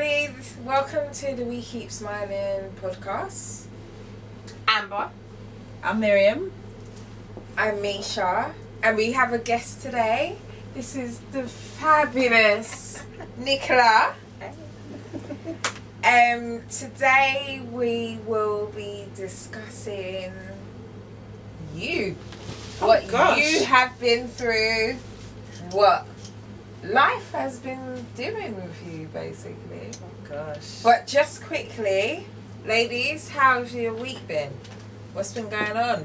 everybody. Welcome to the We Keep Smiling Podcast. Amber. I'm Miriam. I'm Misha. And we have a guest today. This is the fabulous Nicola. Today we will be discussing you. What you have been through. What life has been doing with you, basically. Oh gosh. But just quickly, ladies, how's your week been? What's been going on?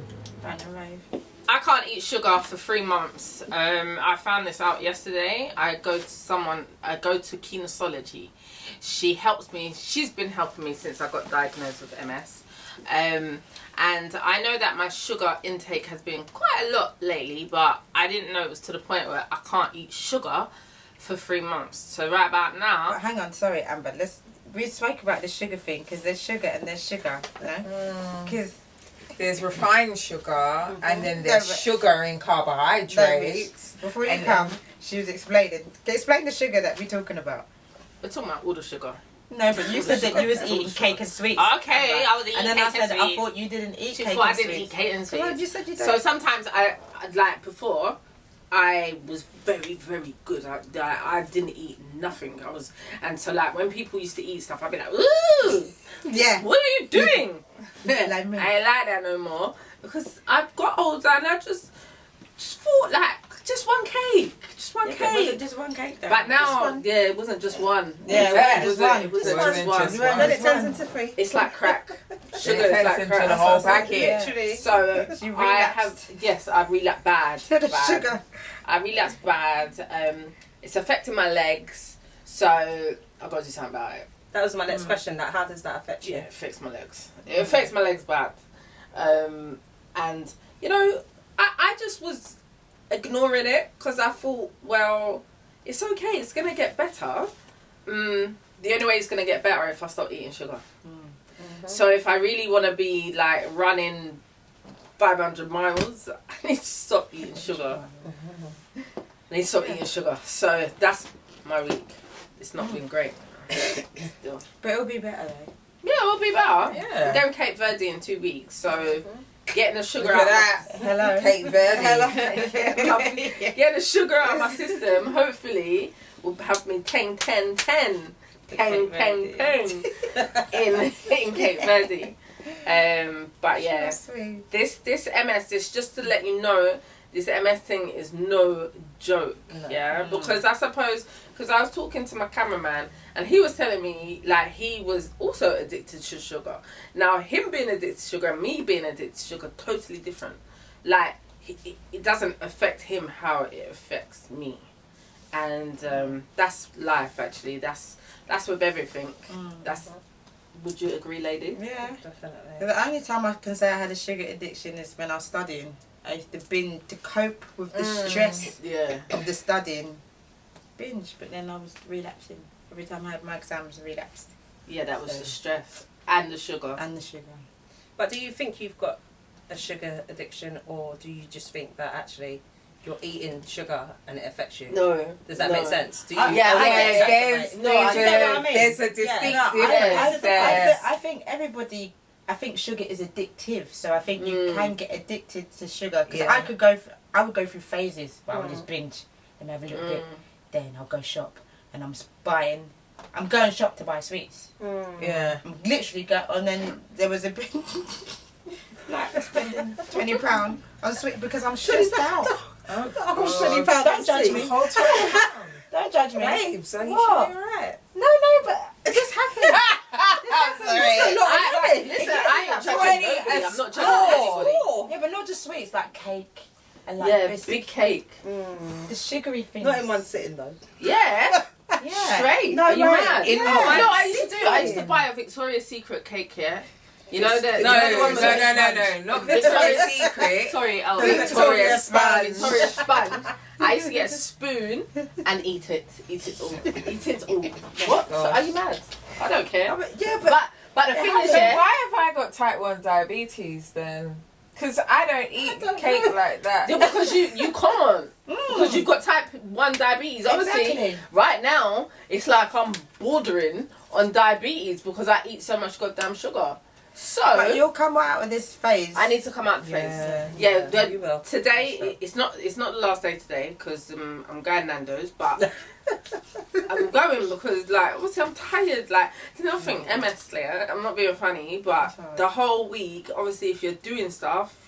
I can't eat sugar for 3 months. I found this out yesterday. I go to Kinesology. She helps me. She's been helping me since I got diagnosed with MS. And I know that my sugar intake has been quite a lot lately, but I didn't know it was to the point where I can't eat sugar for 3 months. So right about now... But hang on, sorry Amber, we spoke about the sugar thing, because there's sugar and there's sugar, you know? Because there's refined sugar and then there's sugar in carbohydrates. Before you come, she was explaining. Explain the sugar that we're talking about. We're talking about all the sugar. No, but you said that you was eating cake and sweets. Okay, I was eating cake and sweets. And then I thought you didn't eat cake and sweets. I didn't eat cake and sweets. Well, you said you don't. So sometimes before, I was very, very good. I didn't eat nothing. And so when people used to eat stuff, I'd be like, ooh, yeah. What are you doing? Like me. I ain't like that no more because I've got older and I just thought just one cake. Just one cake. It wasn't just one cake though. But now, it wasn't just one. Yeah, it wasn't just one. Then it turns into 3. It's like crack. Sugar It is turns like into crack. the whole packet. Literally. So You I relapsed bad. The sugar. I relapsed bad. It's affecting my legs. So I've got to do something about it. That was my next question. How does that affect you? Yeah, it affects my legs. It affects my legs bad. And, I just was ignoring it because I thought, well, it's okay. It's going to get better. The only way it's going to get better if I stop eating sugar. Mm-hmm. So if I really want to be running 500 miles, I need to stop eating sugar. I need to stop eating sugar. So that's my week. It's not been great. Still. But it'll be better though. Yeah, it'll be better. Yeah. I'm going Cape Verde in 2 weeks, so getting the sugar Look out. at that. Hello. Cape Verde. Getting the sugar out of my system, hopefully, will have me 10 in Cape Verde. But yeah, this MS, this just to let you know, this MS thing is no joke. No. Yeah, because I suppose, because I was talking to my cameraman and he was telling me he was also addicted to sugar. Now him being addicted to sugar and me being addicted to sugar, totally different. It doesn't affect him how it affects me, and that's life actually. That's with everything. Would you agree, lady? Yeah, definitely. The only time I can say I had a sugar addiction is when I was studying. I used to binge to cope with the stress of the studying. Binge, but then I was relapsing. Every time I had my exams, I relapsed. Yeah, that was the stress and the sugar. But do you think you've got a sugar addiction, or do you just think that actually you're eating sugar and it affects you? No. Does that make sense? Do you? There's a distinct difference there. I think sugar is addictive, so I think you can get addicted to sugar. Because I would go through phases where I would just binge and have a little bit, then I'll go shop and I'm going shop to buy sweets. Yeah. I'm literally and then there was a binge, spending £20 on sweet because I'm stressed out. £20. Don't judge me. Don't judge me. Babes, are you sure you're right? No, but it just happened. I'm sorry. Listen, I ain't judging nobody. I'm not judging anybody. Yeah, but not just sweets, like cake and biscuit. Big cake. The sugary things. Not in one sitting though. Yeah. Yeah. Straight. No, are you mad? In no, I used to do. I used to buy a Victoria's Secret cake. Yeah. You know that? No, not Victoria's Secret. Sorry, Victoria Sponge. Victoria Sponge. I used to get a spoon and eat it all. What? So, are you mad? I don't care. Yeah, but the thing is, so why have I got type 1 diabetes then? Because I don't eat cake like that. Yeah, because you can't. Because you've got type 1 diabetes. Obviously, right now, it's like I'm bordering on diabetes because I eat so much goddamn sugar. So But you'll come out of this phase. I need to come out the phase. You will. Today it's not the last day today because I'm going Nando's, but I'm going because like obviously I'm tired. Like I think MS, like, I'm not being funny, but the whole week, obviously, if you're doing stuff,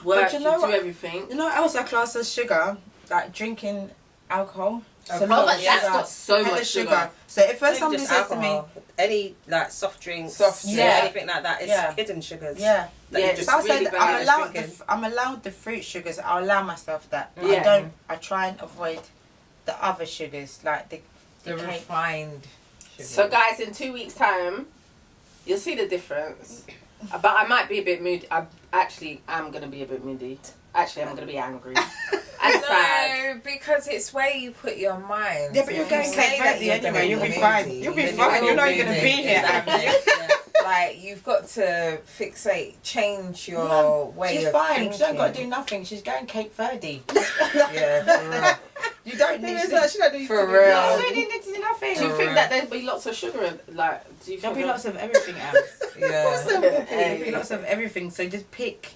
work, But you know do what? everything. You know what else I class as sugar? Like drinking alcohol. Oh, but that's got so much sugar. So if Maybe somebody just says to me, alcohol. Any like soft drinks, yeah. anything like that, it's hidden sugars. yeah. Like Yeah, you just So I really said bad I'm allowed the fruit sugars. I'll allow myself that. But Yeah. I try and avoid the other sugars like the cake. refined sugar. So guys, in 2 weeks' time, you'll see the difference. But I might be a bit moody. I'm going to be a bit moody. Actually, I'm going to be angry. And sad. No, because it's where you put your mind. Yeah, but you're going say Cape that Verde you're anyway. gonna You'll be be fine. moody, You'll be then fine. you You're not will going to be be moody. here. Exactly. Like you've got to change your way She's of fine. thinking. She don't got to do nothing. She's going Cape Verde. Yeah, for real. You don't need to. She don't need For to real. No, you don't need to do nothing. Do you think that there'll be lots of sugar? Like, do you There'll think be lots of everything else. Yeah. There'll be lots of everything. So just pick.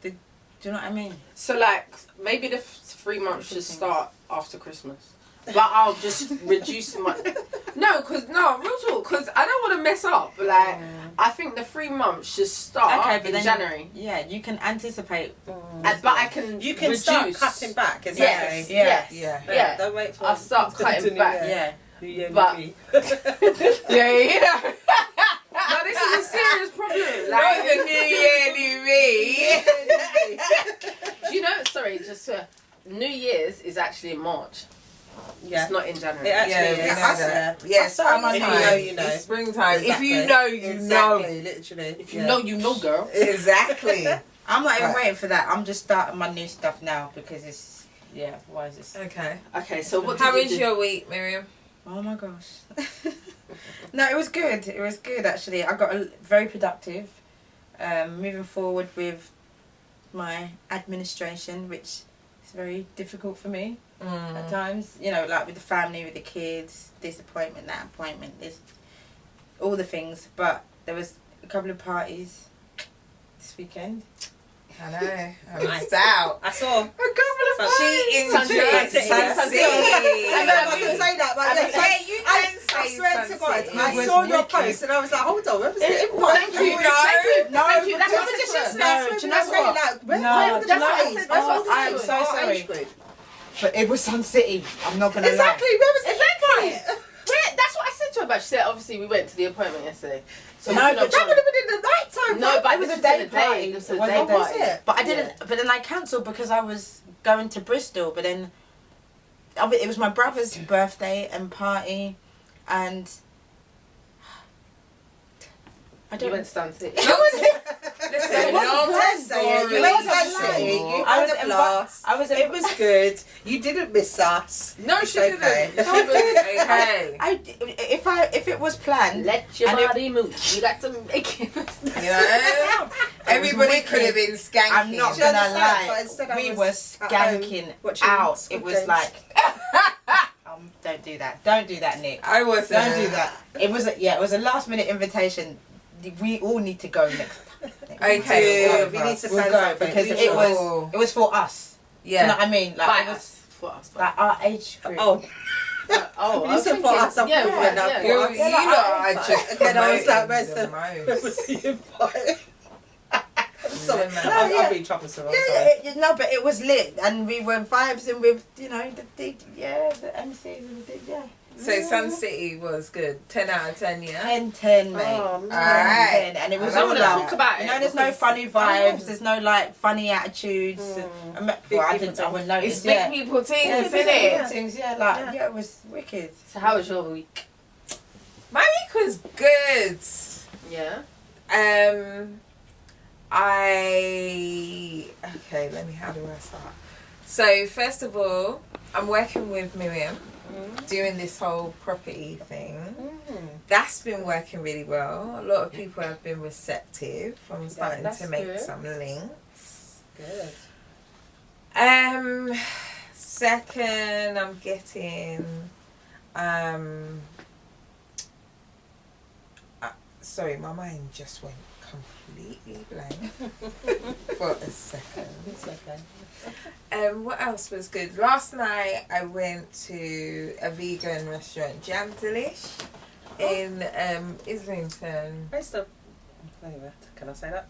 Do you know what I mean? So like maybe the 3 months should start after Christmas, but I'll just reduce my. No, real talk, because I don't want to mess up. Like I think the 3 months should start in January. Yeah, you can anticipate. But I can You can reduce. start cutting back. Exactly. Yes, Yes. yes, Yeah. yeah. Don't wait for. I'll start cutting back. Yeah. But- Yeah. No, this is a serious problem. Not Like, the new year, new me. do you know? Sorry, just New Year's is actually in March. Yeah. It's not in January. It actually Yeah, is. we know That's- that. Yeah, If you know, you know. It's springtime. If you Exactly. know, you know. Exactly, literally. If you know, you know, girl. Exactly. I'm not even Right. waiting for that. I'm just starting my new stuff now because it's why is this? Okay. Okay, so what How did was you do? your week, Miriam? Oh my gosh. No, it was good. It was good actually. I got very productive. Moving forward with my administration, which is very difficult for me at times. You know, like with the family, with the kids, this appointment, that appointment, this, all the things. But there was a couple of parties this weekend. I know. I missed out. I saw. A couple of She Sun enjoyed City. Sun Sun City. City. I know I can say that, but Yeah, you can I say swear to Sun God, City. I It was saw your wicked. post and I was like, hold on, where was the Thank invite? you. No. No, Thank you. That's because- what I just No, do you know what? Like, where No, where do the you know place? what? Where's Oh, the I'm place? so Our sorry. age group. But it was Sun City. I'm not gonna Exactly, lie. where was the Exactly. invite? That's what I said to her. But she said, obviously, we went to the appointment yesterday. So No, you but That would have been in the night time. No, but It was this a day in the party. This It was a was day a party. day. But I didn't. But then I cancelled because I was going to Bristol. But then it was my brother's birthday and party, and I You don't. went to Sun City. Listen, It wasn't long planned, though. story You went to Sun Sun City. You I had was a blast. I was. It was good. You didn't miss us. No, It's she okay. didn't. She was okay. If it was planned, Let your And it- body move. You got to make it. You know? Everybody wicked. could have been skanking. I'm not Do you gonna understand? But lie. instead I We was were at home skanking watching out. Squid It was Games. like. Don't do that. Don't do that, Nick. I wasn't. Don't do that. It was it was a last minute invitation. We all need to go next time. Okay, we need to We'll plan go something. because We it will. was for us. Yeah. You know what I mean? Like By it was us. For us. like our age group. Oh, Oh, you said for us. I Yeah, thought you went out yeah. for You, us. you Yeah, know, like, I just Again, I was like, promoted where's the Where most. was the invite? I'm sorry. No, I'm yeah. being troublesome. I'm Yeah, sorry. no, but it was lit, and we were vibesing with the the MCs and yeah. So Sun City was good. 10 out of 10, yeah? 10, mate. Oh, 10, Alright. 10. And it was I all wanna about, talk about you it know, there's no because- funny vibes, there's no like funny attitudes. Well, I wouldn't notice. It's big people things, Yeah, isn't big it? things, it was wicked. So how was your week? My week was good. Yeah. How do I start? So, first of all, I'm working with Miriam, doing this whole property thing. That's been working really well. A lot of people have been receptive. I'm starting that's to make good. some links. Good. Second, I'm getting sorry, my mind just went completely blank for a second. It's okay. What else was good? Last night I went to a vegan restaurant, Jam Delish, in Islington. Anyway, can I say that?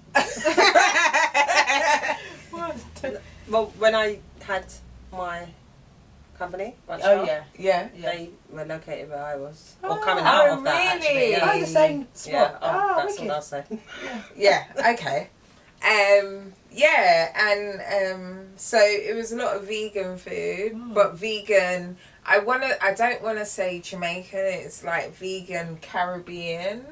Well, when I had my company, Yeah. they were located where I was, or coming out of that. Actually, really? yeah. Oh, the same spot. Yeah, that's wicked. what I'll say. Yeah, okay. So it was a lot of vegan food, but vegan, I don't wanna say Jamaican, it's like vegan Caribbean.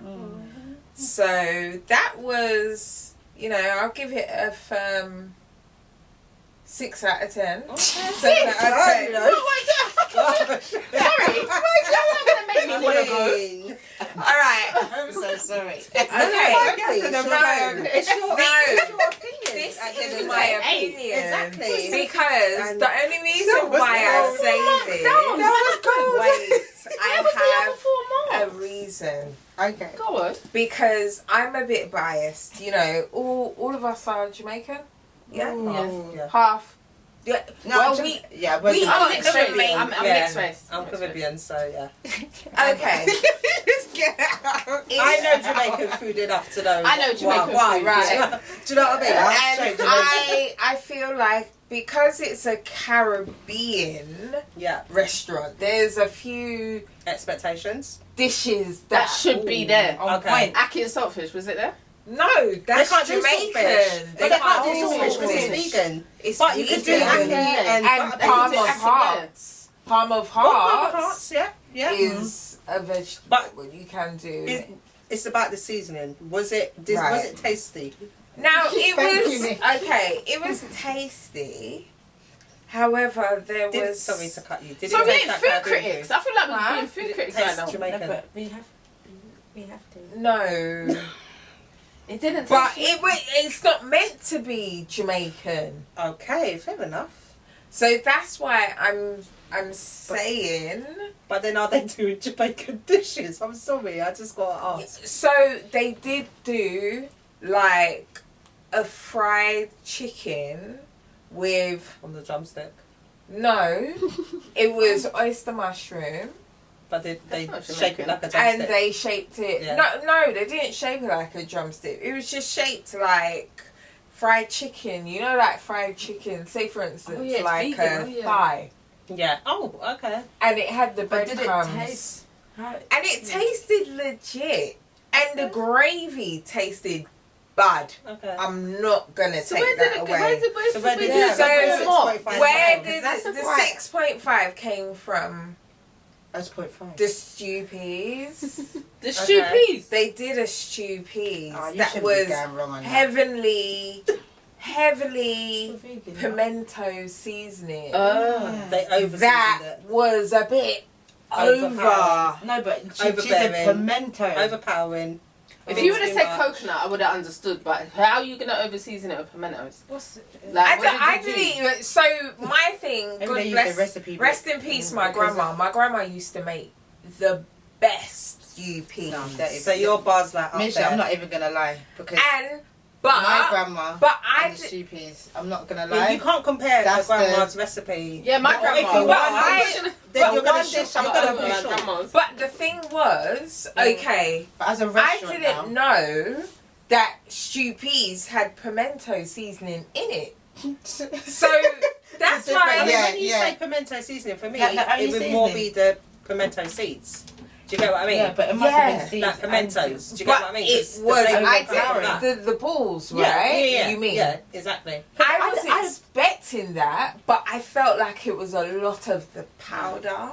So that was, I'll give it a firm 6 out of 10. Okay. 7 out of 10. Sorry, that's not going to make me want to go. Alright. I'm so sorry. Okay. This is my opinion. Exactly. Because the only reason why I say this, I have a reason. Okay. Go on. Because I'm a bit biased. All of us are Jamaican. Yeah. Yeah. Half. Yeah. No, Well, we we are mixed Caribbean. I'm mixed race. I'm Caribbean, so yeah. Okay. I know Jamaican food enough to know. I know Jamaican food, right. Do you know what I mean? And I feel like because it's a Caribbean restaurant, there's a few expectations. dishes That should be there. On Okay. point. Ackee and saltfish, was it there? No, that's They can't do Jamaican. saltfish. They can't do saltfish because it's vegan. It's But you could do vegan. ackee and Palm do of ackee, Hearts. Palm of Hearts yeah. is a vegetable. But you can do. It's about the seasoning. Was it tasty? Now it Thank was you, Nick. okay. It was tasty. However, there was. Sorry to cut you. Did So it we taste ain't like food Caribbean critics. food? I feel like we're being Did food it critics taste right now. Jamaican? No, but we have to. No, It didn't but taste it's not meant to be Jamaican. Okay, fair enough. So that's why I'm saying. But then are they doing Jamaican dishes? I'm sorry, I just got to ask. So they did do like a fried chicken with On the drumstick. no, it was oyster mushroom. But they not shape it Jamaican. like a drumstick. And they shaped it. Yeah. No, they didn't shape it like a drumstick. It was just shaped like fried chicken. Like fried chicken. Say for instance, Oh, yeah, it's like vegan. a Oh, yeah. thigh, Yeah. Oh, okay. and it had the But did it breadcrumbs. taste? And it tasted legit, and the gravy tasted bad. Okay. I'm not gonna So take that away. where did So where we did do it- So more? where Because did that's the the point. 6.5 came from? That's 0.5. The stew peas. The stew peas. They did a stew peas Oh, you that shouldn't was be going wrong on that. heavily For vegan, pimento seasoning. They overseasoned That it. was a bit over. Overpowering. No, but she's Overbearing. a pimento. Overpowering. If you would have said coconut, I would have understood. But how are you gonna overseason it with pimentos? What's Like, I didn't even. So my thing. Maybe God they use bless. the recipe book. Rest in peace, my Because grandma. My grandma used to make the best stew peas. No, that is- So your bar's like up Misha, there. I'm not even gonna lie because But my grandma I and the did. stew peas. I'm not gonna Yeah, lie. you can't compare That's your grandma's recipe. Yeah, my Or grandma. If you But want, I- then you're but gonna one shoot. dish You're I'm gonna over be my short. grandma's. But the thing was, okay, But as a I restaurant didn't know that stew peas had pimento seasoning in it. So that's It's why. I mean, Yeah, when you yeah. say pimento seasoning, for me, That the only it would more seasoning. be the pimento seeds. Do you get what I mean? yeah, but it must have Yeah. been seeds. Like pimentos. Do you get But what I mean? it It's the was flavour I of that. did the balls, Yeah, right? yeah. You mean? Yeah, exactly. I was I- expecting that, but I felt like it was a lot of the powder.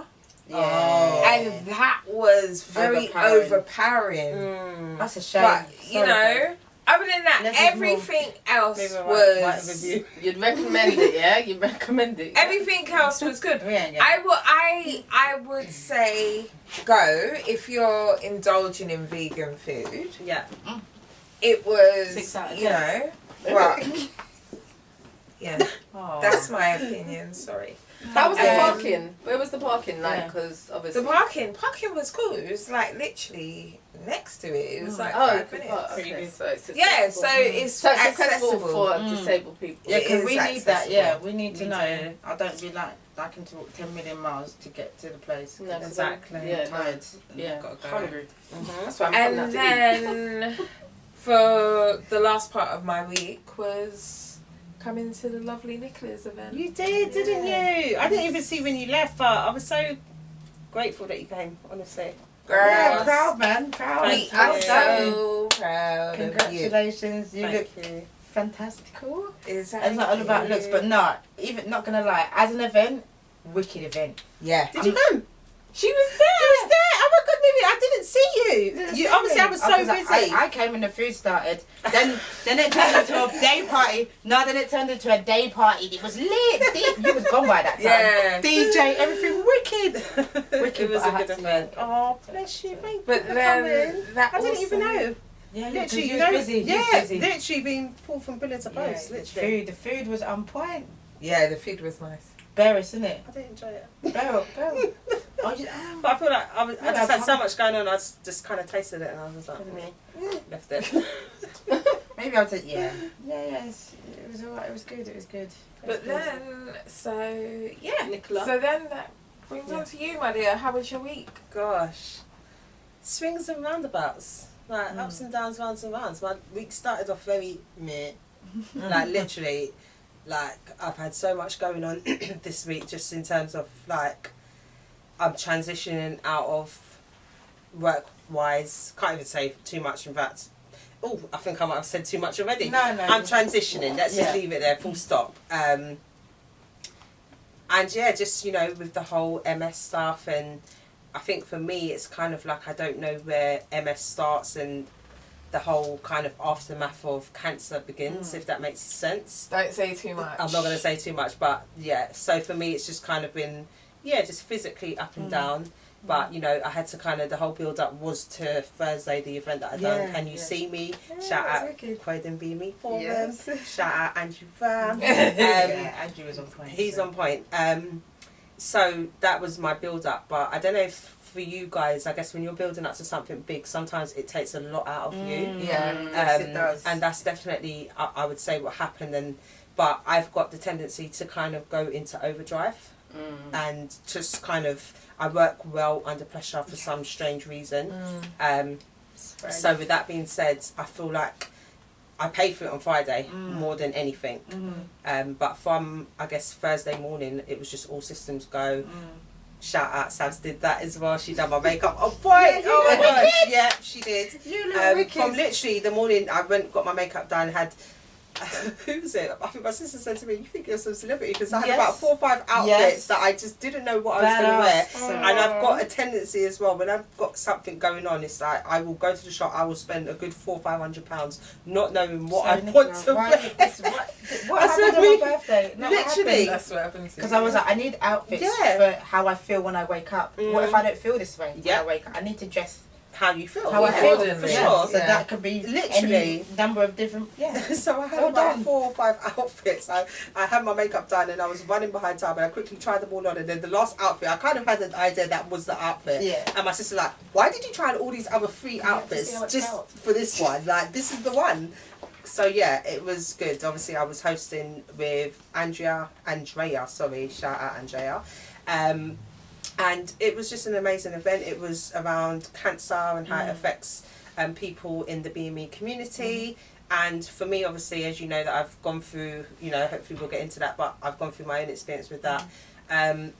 Yeah. And that was very overpowering. That's a shame. But, you Sorry, know, other than that, Less is more. everything else Maybe I might write a was... review. You'd recommend it, yeah? You'd recommend it. Everything else was good. We ain't I would say go if you're indulging in vegan food. Yeah. It was, 6 out of you know, well, yeah, Oh. that's my opinion. Sorry. How was the parking? Where was the parking like? Because obviously the parking was cool. It was like literally next to it. It was like 5 minutes. Okay. So it's So it's accessible for disabled people. Yeah, because we need that. Yeah, we need to We know. do. I don't be liking to walk 10 million miles to get to the place. No, Exactly. Yeah, I'm tired. Yeah, Gotta go. hungry. Mhm. That's why I'm coming out And to eat. then for the last part of my week was coming to the lovely Nicola's event. You did, didn't you? I didn't even see when you left, but I was so grateful that you came, honestly. Yeah, proud, man. Proud. We Thank are you. so proud of you. Congratulations. You look Thank you. fantastical. Exactly. It's not all about looks, but no, even not gonna lie, as an event, wicked event. Yeah. Did you come? She was there. You was there. Oh my god, Mimi, I didn't see you. Obviously, I was so busy. I came and the food started. Then it turned into a day party. No, then it turned into a day party. It was lit. You was gone by that time. Yeah. DJ, everything wicked. Wicked. It was but a I good had to- event. Oh, bless you. Thank you But for then coming. that I didn't even know. Yeah, Literally, you you know, was busy. You was yeah, busy. literally being pulled from pillar to Yeah, post. Literally, the food was on point. Yeah, the food was nice. Bearish, isn't it? I did enjoy it. Barrel. Oh, But I feel like I Yeah, just had so much going on. I just kind of tasted it, and I was like, left it. maybe I'll take. Yeah. Yes. It was alright. It was good. It was good. But then, so yeah, Nicola. So then that brings on to you, my dear. How was your week? Gosh, swings and roundabouts, like ups and downs, rounds and rounds. My week started off very meh, like literally, like I've had so much going on this week, just in terms of like I'm transitioning out of work wise. Can't even say too much. In fact, oh, I think I might have said too much already. No. I'm transitioning. Let's just leave it there. Full stop. And yeah, just with the whole MS stuff, and I think for me, it's kind of like I don't know where MS starts and the whole kind of aftermath of cancer begins, if that makes sense. Don't say too much. I'm not going to say too much, but yeah. So for me, it's just kind of been, just physically up and down. But, I had to kind of, the whole build-up was to Thursday, the event that I done. Can you see me? Shout out Quaid and Be Me for them. Shout out Andrew Ram. Andrew was on point. He's on point. So that was my build-up. But I don't know if for you guys, I guess when you're building up to something big, sometimes it takes a lot out of you. Yeah, yes, it does. And that's definitely, I would say, what happened. But I've got the tendency to kind of go into overdrive. And just kind of, I work well under pressure for some strange reason. So with that being said, I feel like I paid for it on Friday more than anything. But from, I guess, Thursday morning, it was just all systems go. Shout out, Savs did that as well. She done my makeup. Oh boy! Oh my gosh! Yeah, she did. You look wicked. From literally the morning I went, got my makeup done, had who was it? I think my sister said to me, "You think you're some celebrity?" Because I had about 4 or 5 outfits that I just didn't know what I was going to wear. And I've got a tendency as well, when I've got something going on, it's like I will go to the shop, I will spend a good £400-500 not knowing what I want to wear. What happened on my birthday? No, literally. That's what happened to Because I was like, I need outfits for how I feel when I wake up. What if I don't feel this way when I wake up? I need to dress how you feel. How I feel, for sure. So that could be literally any number of different. So I had about 4 or 5 outfits. I had my makeup done and I was running behind time, and I quickly tried them all on, and then the last outfit I kind of had an idea that was the outfit. And my sister like, why did you try all these other 3 outfits just for this one? Like, this is the one. So yeah, it was good. Obviously I was hosting with Andrea, shout out Andrea. And it was just an amazing event. It was around cancer and how it affects people in the BME community. And for me, obviously, as you know, that I've gone through, hopefully we'll get into that, but I've gone through my own experience with that.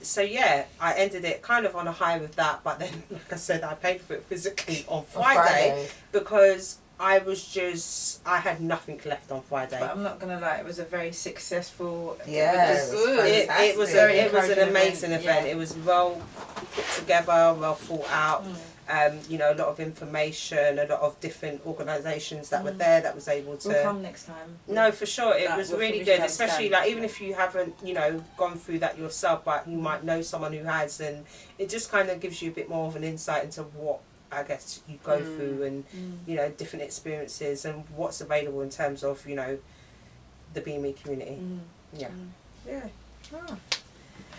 So yeah, I ended it kind of on a high with that, but then, like I said, I paid for it physically on Friday. Because I had nothing left on Friday. But I'm not gonna lie, it was a very successful. It was an amazing event. It was well put together, well thought out. A lot of information, a lot of different organisations that were there that was able to. We'll come next time. No, for sure, it was really good. Especially like even if you haven't, gone through that yourself, but you might know someone who has, and it just kind of gives you a bit more of an insight into what I guess you go through, and different experiences and what's available in terms of the BME community.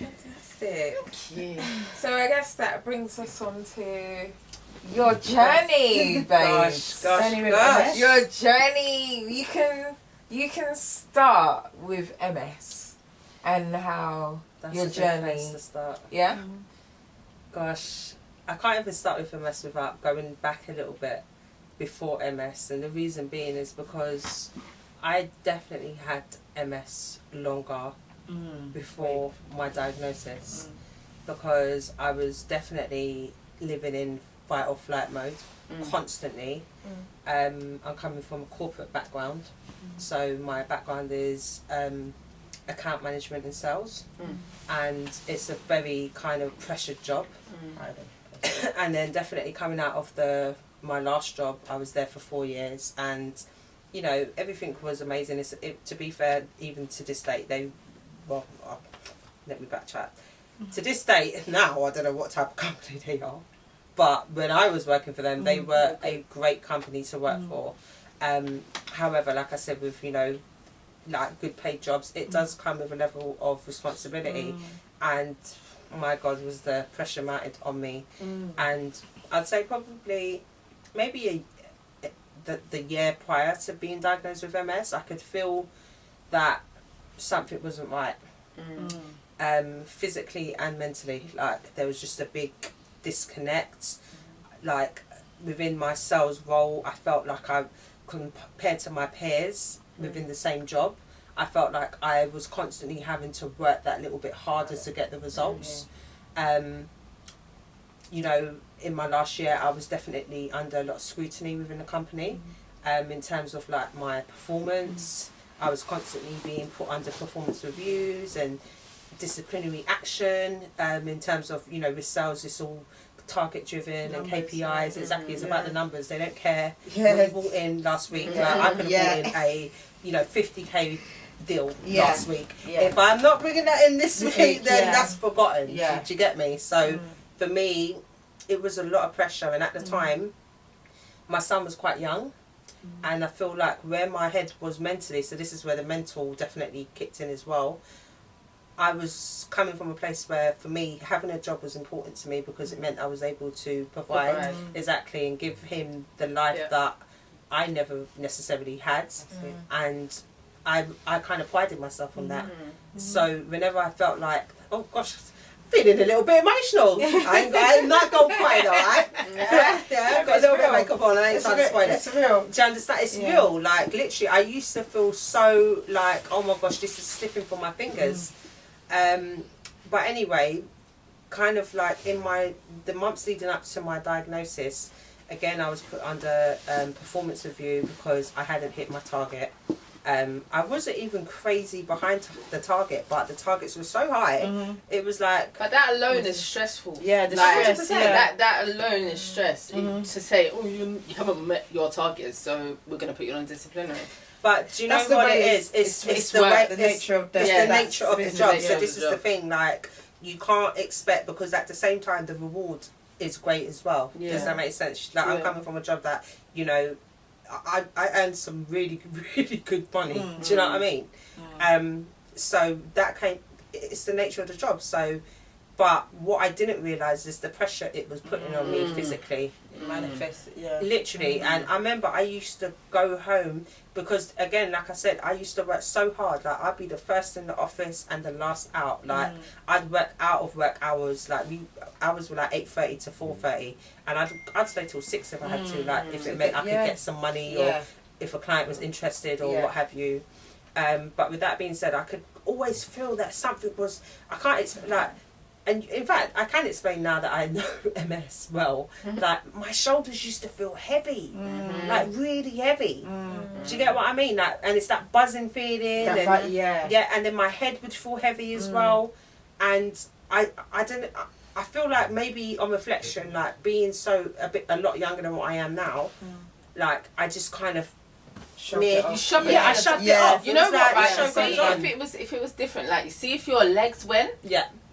Fantastic. Thank you. So I guess that brings us on to your journey, babe. Gosh. Your journey. You can start with MS and how your That's a good journey. place to start. Yeah. Gosh, I can't even start with MS without going back a little bit before MS, and the reason being is because I definitely had MS longer before my diagnosis, because I was definitely living in fight or flight mode constantly. I'm coming from a corporate background, so my background is account management and sales, and it's a very kind of pressured job. And then definitely coming out of my last job, I was there for 4 years, and you know, everything was amazing. To be fair, even to this date, let me backtrack. To this date, now I don't know what type of company they are, but when I was working for them, they were a great company to work for. However, like I said, with, you know, like good paid jobs, it does come with a level of responsibility, and my God, was the pressure mounted on me. And I'd say probably maybe the year prior to being diagnosed with MS, I could feel that something wasn't right, physically and mentally. Like there was just a big disconnect. Like within my sales role, I felt like compared to my peers within the same job, I felt like I was constantly having to work that little bit harder to get the results. You know, in my last year, I was definitely under a lot of scrutiny within the company, in terms of like my performance. I was constantly being put under performance reviews and disciplinary action. In terms of, you know, with sales, it's all target driven and KPIs. Exactly, it's about the numbers. They don't care what you bought in last week. Like I could have bought in a, you know, 50k deal last week. If I'm not bringing that in this week, then that's forgotten. Do you get me? So for me, it was a lot of pressure, and at the time, my son was quite young, and I feel like where my head was mentally, so this is where the mental definitely kicked in as well. I was coming from a place where, for me, having a job was important to me because it meant I was able to provide exactly and give him the life that I never necessarily had, and I kind of prided myself on that. So whenever I felt like, oh gosh, feeling a little bit emotional, I'm not going to cry though, right? I've got a little bit of makeup on and I ain't trying to spoil it. It's real. Do you understand? It's real. Like literally, I used to feel so like, oh my gosh, this is slipping from my fingers. But anyway, kind of like in the months leading up to my diagnosis, again I was put under performance review because I hadn't hit my target. I wasn't even crazy behind the target, but the targets were so high. It was like. But that alone is stressful. Yeah, the like, stress. That alone is stress. To say, oh, you haven't met your targets, so we're gonna put you on disciplinary. But do you know what it is? It's the way, the nature of the nature of the job. So this is the thing. Like you can't expect, because at the same time the reward is great as well. Does that make sense? Like I'm coming from a job that, you know, I earned some really, really good money. Do you know what I mean? So that it's the nature of the job. So, but what I didn't realise is the pressure it was putting on me physically. Manifest, literally. And I remember I used to go home because, again, like I said, I used to work so hard. Like I'd be the first in the office and the last out. Like I'd work out of work hours. Like hours were like 8:30 to 4:30, and I'd stay till 6 if I had to. Like if it meant I could get some money, or if a client was interested, or what have you. But with that being said, I could always feel that something was. I can't like. And in fact, I can explain now that I know MS well. Like my shoulders used to feel heavy, like really heavy. Do you get what I mean? Like, and it's that buzzing feeling. And then my head would feel heavy as well. And I don't. I feel like maybe on reflection, like being a lot younger than what I am now, like I just kind of. I shoved it off. You know what? Right? See, if it was different, like you see, if your legs went.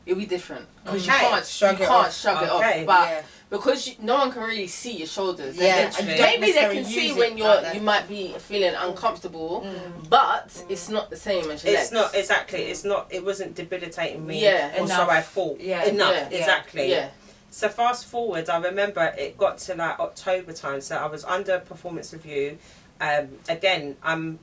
it'll be different because you Okay. can't shrug it off. Okay, But yeah. because no one can really see your shoulders. Yeah, And and maybe they don't can see use when it like that. you might be feeling uncomfortable, but it's not the same as your legs. It's not exactly. It's not. It wasn't debilitating me. Yeah. Or so I thought. Yeah. Enough. Yeah. Exactly. Yeah. So fast forward, I remember it got to like October time. So I was under performance review. Again, I'm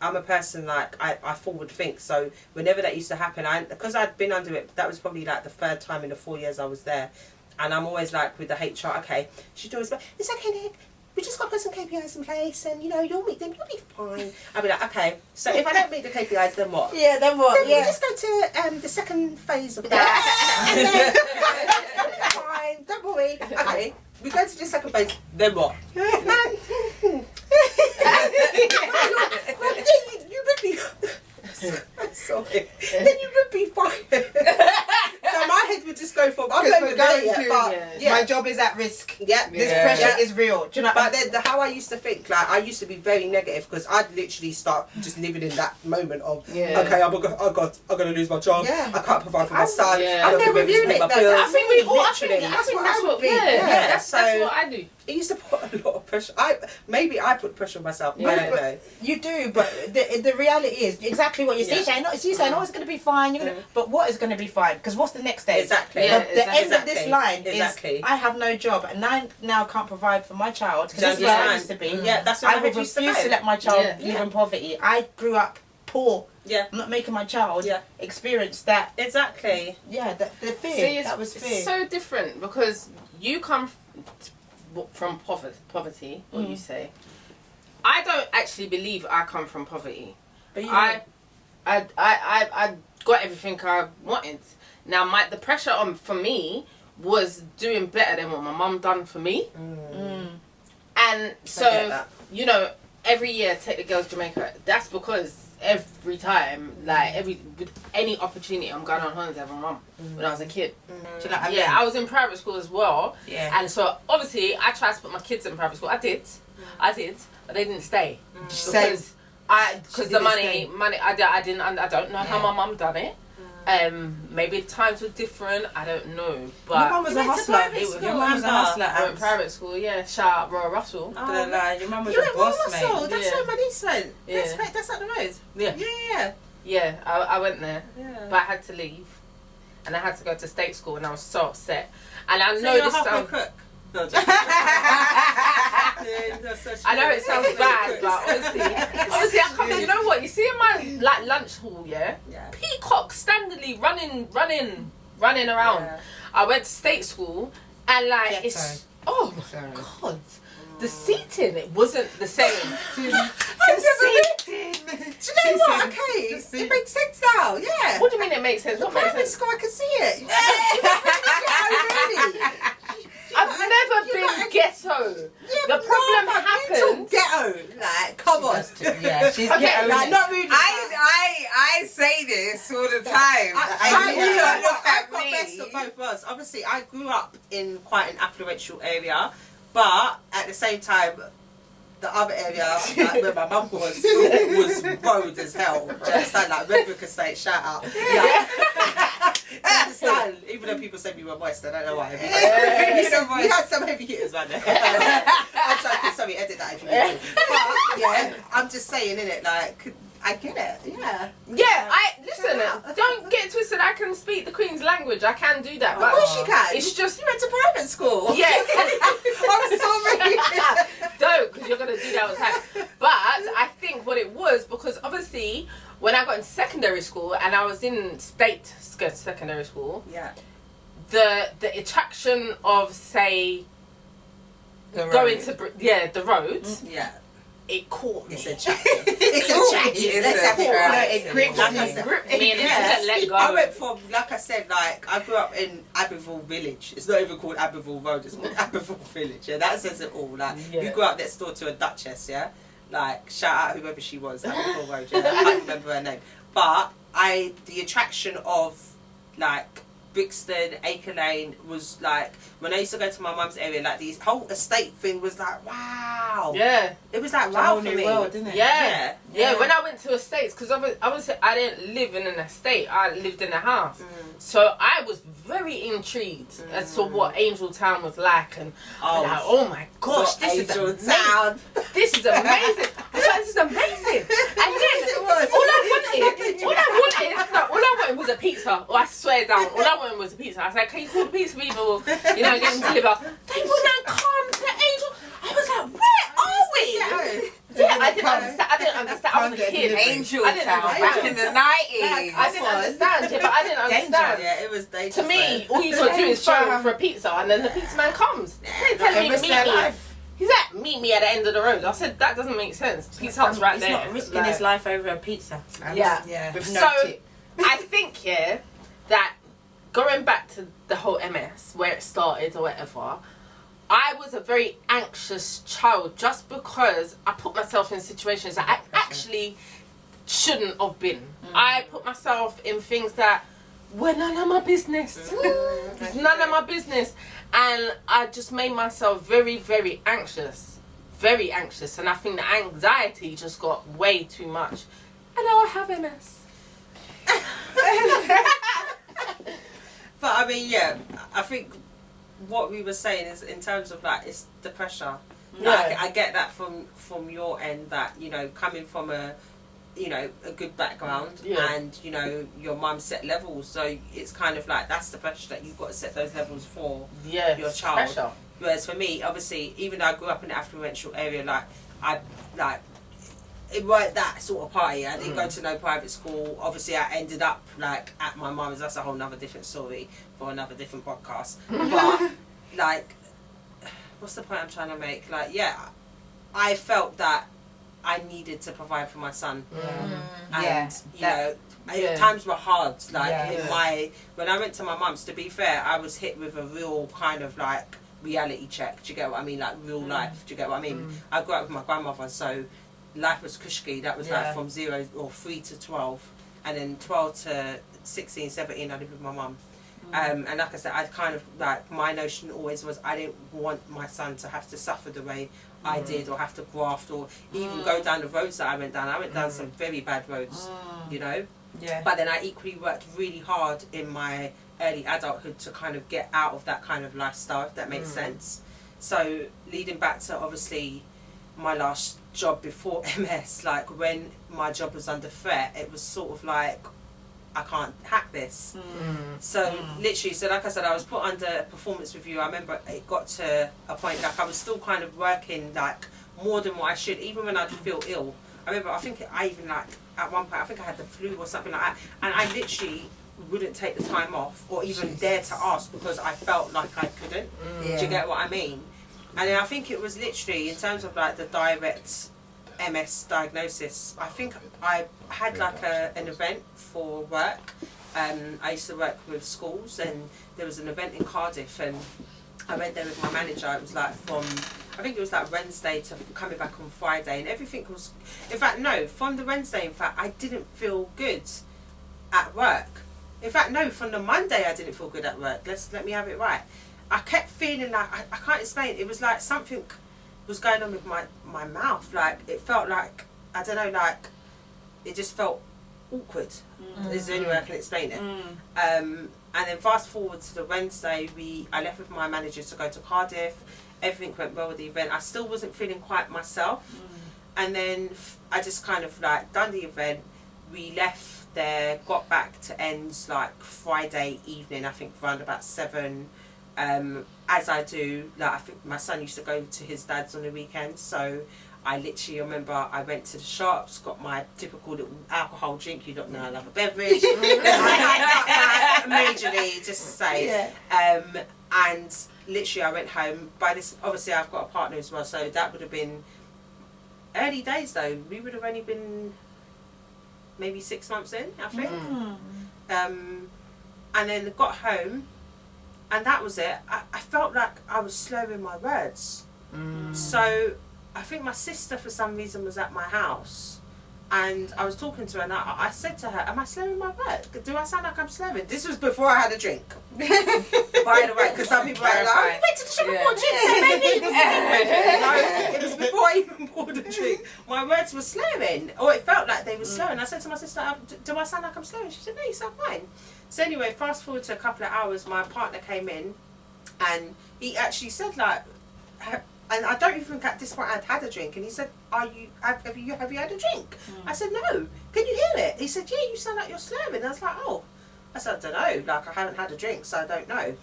a person like I forward think. So whenever that used to happen, because I'd been under it, that was probably like the third time in the 4 years I was there. And I'm always like with the HR, okay, she's always like, it's okay, Nick, we just got to put some KPIs in place and, you know, you'll meet them, you'll be fine. I'll be like, okay, so if I don't meet the KPIs, then what? Yeah, then what? Then we just go to the second phase of that. And then, fine, don't worry. Okay, we go to the second phase, then what? You would be... Sorry. Then you would be fine. So my head would just go from, I'm not even there yet, but my job is at risk. Yeah. This pressure is real. Do you know? But then how I used to think, like, I used to be very negative because I'd literally start just living in that moment of, okay, I'm going to lose my job. Yeah. I can't provide for my son. Yeah. I don't think reviewing pay my it, bills. I think we all. I Literally. think That's what that's I what. would be. Yeah, that's So- what I do. It used to put a lot of pressure. Maybe I put pressure on myself. Yeah. I don't know. You do, but the reality is exactly what you're saying. It's you saying, oh, it's going to be fine. You're gonna, but what is going to be fine? Because what's the next day? Exactly. Yeah, The end of this exactly. line Exactly. is I have no job and I now can't provide for my child because this is Don't where I understand. used to be. Yeah, that's I what would used to refuse know. to let my child Yeah. live in poverty. I grew up poor. Yeah. I'm not making my child Yeah. experience that. Exactly. Yeah, the fear. See, that was fear. it's so different because you come from poverty, or you say. I don't actually believe I come from poverty. But you I got everything I wanted. Now, the pressure on for me was doing better than what my mum done for me. And get so, that. you know, every year take the girls to Jamaica. That's because every time, like with any opportunity, I'm going on holiday with my mum when I was a kid. Do you know what I mean? Yeah, I was in private school as well. Yeah. And so obviously I tried to put my kids in private school. I did, but they didn't stay Same. because the didn't stay. money. I don't know how my mum done it. Maybe times were different. I don't know. But Your mum was a hustler. Your mum was a hustler. I went private school. Yeah, shout out Royal Russell. Gonna lie, your mum was You a went boss, Russell. mate. That's Yeah. where my niece went. Yeah. That's up the road. Yeah. Yeah. Yeah, I went there, Yeah. but I had to leave, and I had to go to state school, and I was so upset. And I So know you're this a halfway sounds. cook. No, I know it sounds bad, but honestly, I come. You know what? You see in my lunch hall, yeah, peacocks standardly running around. Yeah. I went to state school, and like Yeah, it's sorry. oh my Sorry. god, the seating it wasn't the same. Do you know what? Okay, it makes sense now. Yeah. What do you mean it makes sense? What makes Private sense? school, I can see it. I've never been ghetto. The problem happened. Ghetto, like, come on. Yeah, she's Okay, getting Like, not really. I say this all the time. I've got me. best of both worlds. Obviously, I grew up in quite an affluential area, but at the same time, the other area, like where my mum was road as hell. Do you understand? Like Redbrook Estate, shout out. Yeah. Do you understand? Even though people say we were moist, I don't know why. We had some heavy hitters, man. I'm joking. Sorry, edit that if you need to. But yeah, I'm just saying, innit? Like, I get it. Yeah. Yeah, listen. Don't get twisted. I can speak the Queen's language. I can do that. Of But course you can. It's just You went to private school. yeah. I'm sorry. Don't, because you're gonna do that all the time. But I think what it was because obviously when I got into secondary school and I was in state secondary school, Yeah. the attraction of say going to the roads, Yeah. it caught me. It's a chat. It's a chat. It's Let's a have it chat. right. It grips Like you. I said, Gripped me and yeah. didn't let go. I went from, like I said, like I grew up in Abbeville Village. It's not even called Abbeville Road. It's called Abbeville Village. Yeah, that says it all. Like we grew up next door to a duchess. Yeah, like shout out whoever she was. Abbeville Road. Yeah, I can't remember her name. But the attraction of like Brixton, Acre Lane was like, when I used to go to my mum's area, like the whole estate thing was like, wow. Yeah. It was like, wow for me. World, didn't it? Yeah. When I went to estates, because obviously I didn't live in an estate, I lived in a house. So I was very intrigued as to what Angel Town was like, and like, oh my gosh, this is amazing. This is amazing. This is amazing. And then all I wanted was a pizza. Oh, I swear down, all I wanted was a pizza. I said, can you call the pizza people, get them delivered? They wouldn't come to Angel. I was like, where are we? Yeah, I didn't understand. I was a kid. Angel I didn't understand. back in the 90s. I didn't understand. Yeah, but I didn't understand. Yeah, it was dangerous. To me, all you got to do is phone for a pizza, and then the pizza man comes. They're telling me to meet me. He's like, meet me at the end of the road. I said, that doesn't make sense. Pizza Hut's right there. He's not risking his life over a pizza. Yeah. With no tip. I think, that going back to the whole MS, where it started or whatever, I was a very anxious child just because I put myself in situations that I actually shouldn't have been. I put myself in things that were none of my business. None of my business. And I just made myself very, very anxious. Very anxious. And I think the anxiety just got way too much. And now I have MS. But I mean, yeah, I think what we were saying is in terms of like, it's the pressure. Like, I get that from your end, that, coming from a good background, and your mum set levels, so it's kind of like that's the pressure that you've got to set those levels for your child. Pressure. Whereas for me, obviously, even though I grew up in an affluential area, it weren't that sort of party. I didn't go to no private school. Obviously, I ended up like at my mum's. That's a whole nother different story for another different podcast. But like, what's the point I'm trying to make? Like, I felt that I needed to provide for my son, and times were hard. Like when I went to my mum's, to be fair, I was hit with a real kind of like reality check. Do you get what I mean? Like real life. Do you get what I mean? I grew up with my grandmother, so life was kushki. That was like from 3 to 12, and then 12 to 16, 17 I lived with my mum. And like I said, I kind of like, my notion always was I didn't want my son to have to suffer the way I did, or have to graft, or even go down the roads that I went down. I went down some very bad roads, but then I equally worked really hard in my early adulthood to kind of get out of that kind of lifestyle, if that makes sense. So leading back to obviously my last job before MS, like when my job was under threat, it was sort of like, I can't hack this. So literally, so like I said, I was put under performance review. I remember it got to a point like I was still kind of working like more than what I should, even when I'd feel ill. I remember, I think I even like at one point, I think I had the flu or something like that, and I literally wouldn't take the time off or even dare to ask because I felt like I couldn't. Do you get what I mean? And then I think it was literally in terms of like the direct MS diagnosis, I think I had like an event for work. I used to work with schools, and there was an event in Cardiff, and I went there with my manager. It was like I think it was like Wednesday to coming back on Friday, and everything was, in fact no, from the Wednesday, in fact I didn't feel good at work. In fact no, from the Monday I didn't feel good at work. Let me have it right. I kept feeling like, I can't explain, it was like something was going on with my mouth. Like it felt like, I don't know, like it just felt awkward. Is the only way I can explain it. And then fast forward to the Wednesday, I left with my manager to go to Cardiff. Everything went well with the event. I still wasn't feeling quite myself. And then I just kind of like done the event. We left there, got back to ends like Friday evening, I think around about 7. As I do, like I think my son used to go to his dad's on the weekends, so I literally remember I went to the shops, got my typical little alcohol drink. You don't know I love a beverage. Majorly, just to say. And literally I went home. By this, obviously I've got a partner as well, so that would have been early days though. We would have only been maybe 6 months in, I think. And then got home, and that was it. I felt like I was slurring my words. So I think my sister for some reason was at my house, And I was talking to her, and I said to her, am I slurring my word? Do I sound like I'm slurring? This was before I had a drink. By the way, because some people are like, oh, you went to the shop and bought drinks, it was before I even bought a drink. My words were slurring, or it felt like they were slurring. I said to my sister, do I sound like I'm slurring? She said, no, you sound fine. So anyway, fast forward to a couple of hours, my partner came in, and he actually said, like, and I don't even think at this point I'd had a drink. And he said, have you had a drink? I said, no. Can you hear it? He said, yeah, you sound like you're slurring. I was like, oh. I said, I don't know. Like, I haven't had a drink, so I don't know.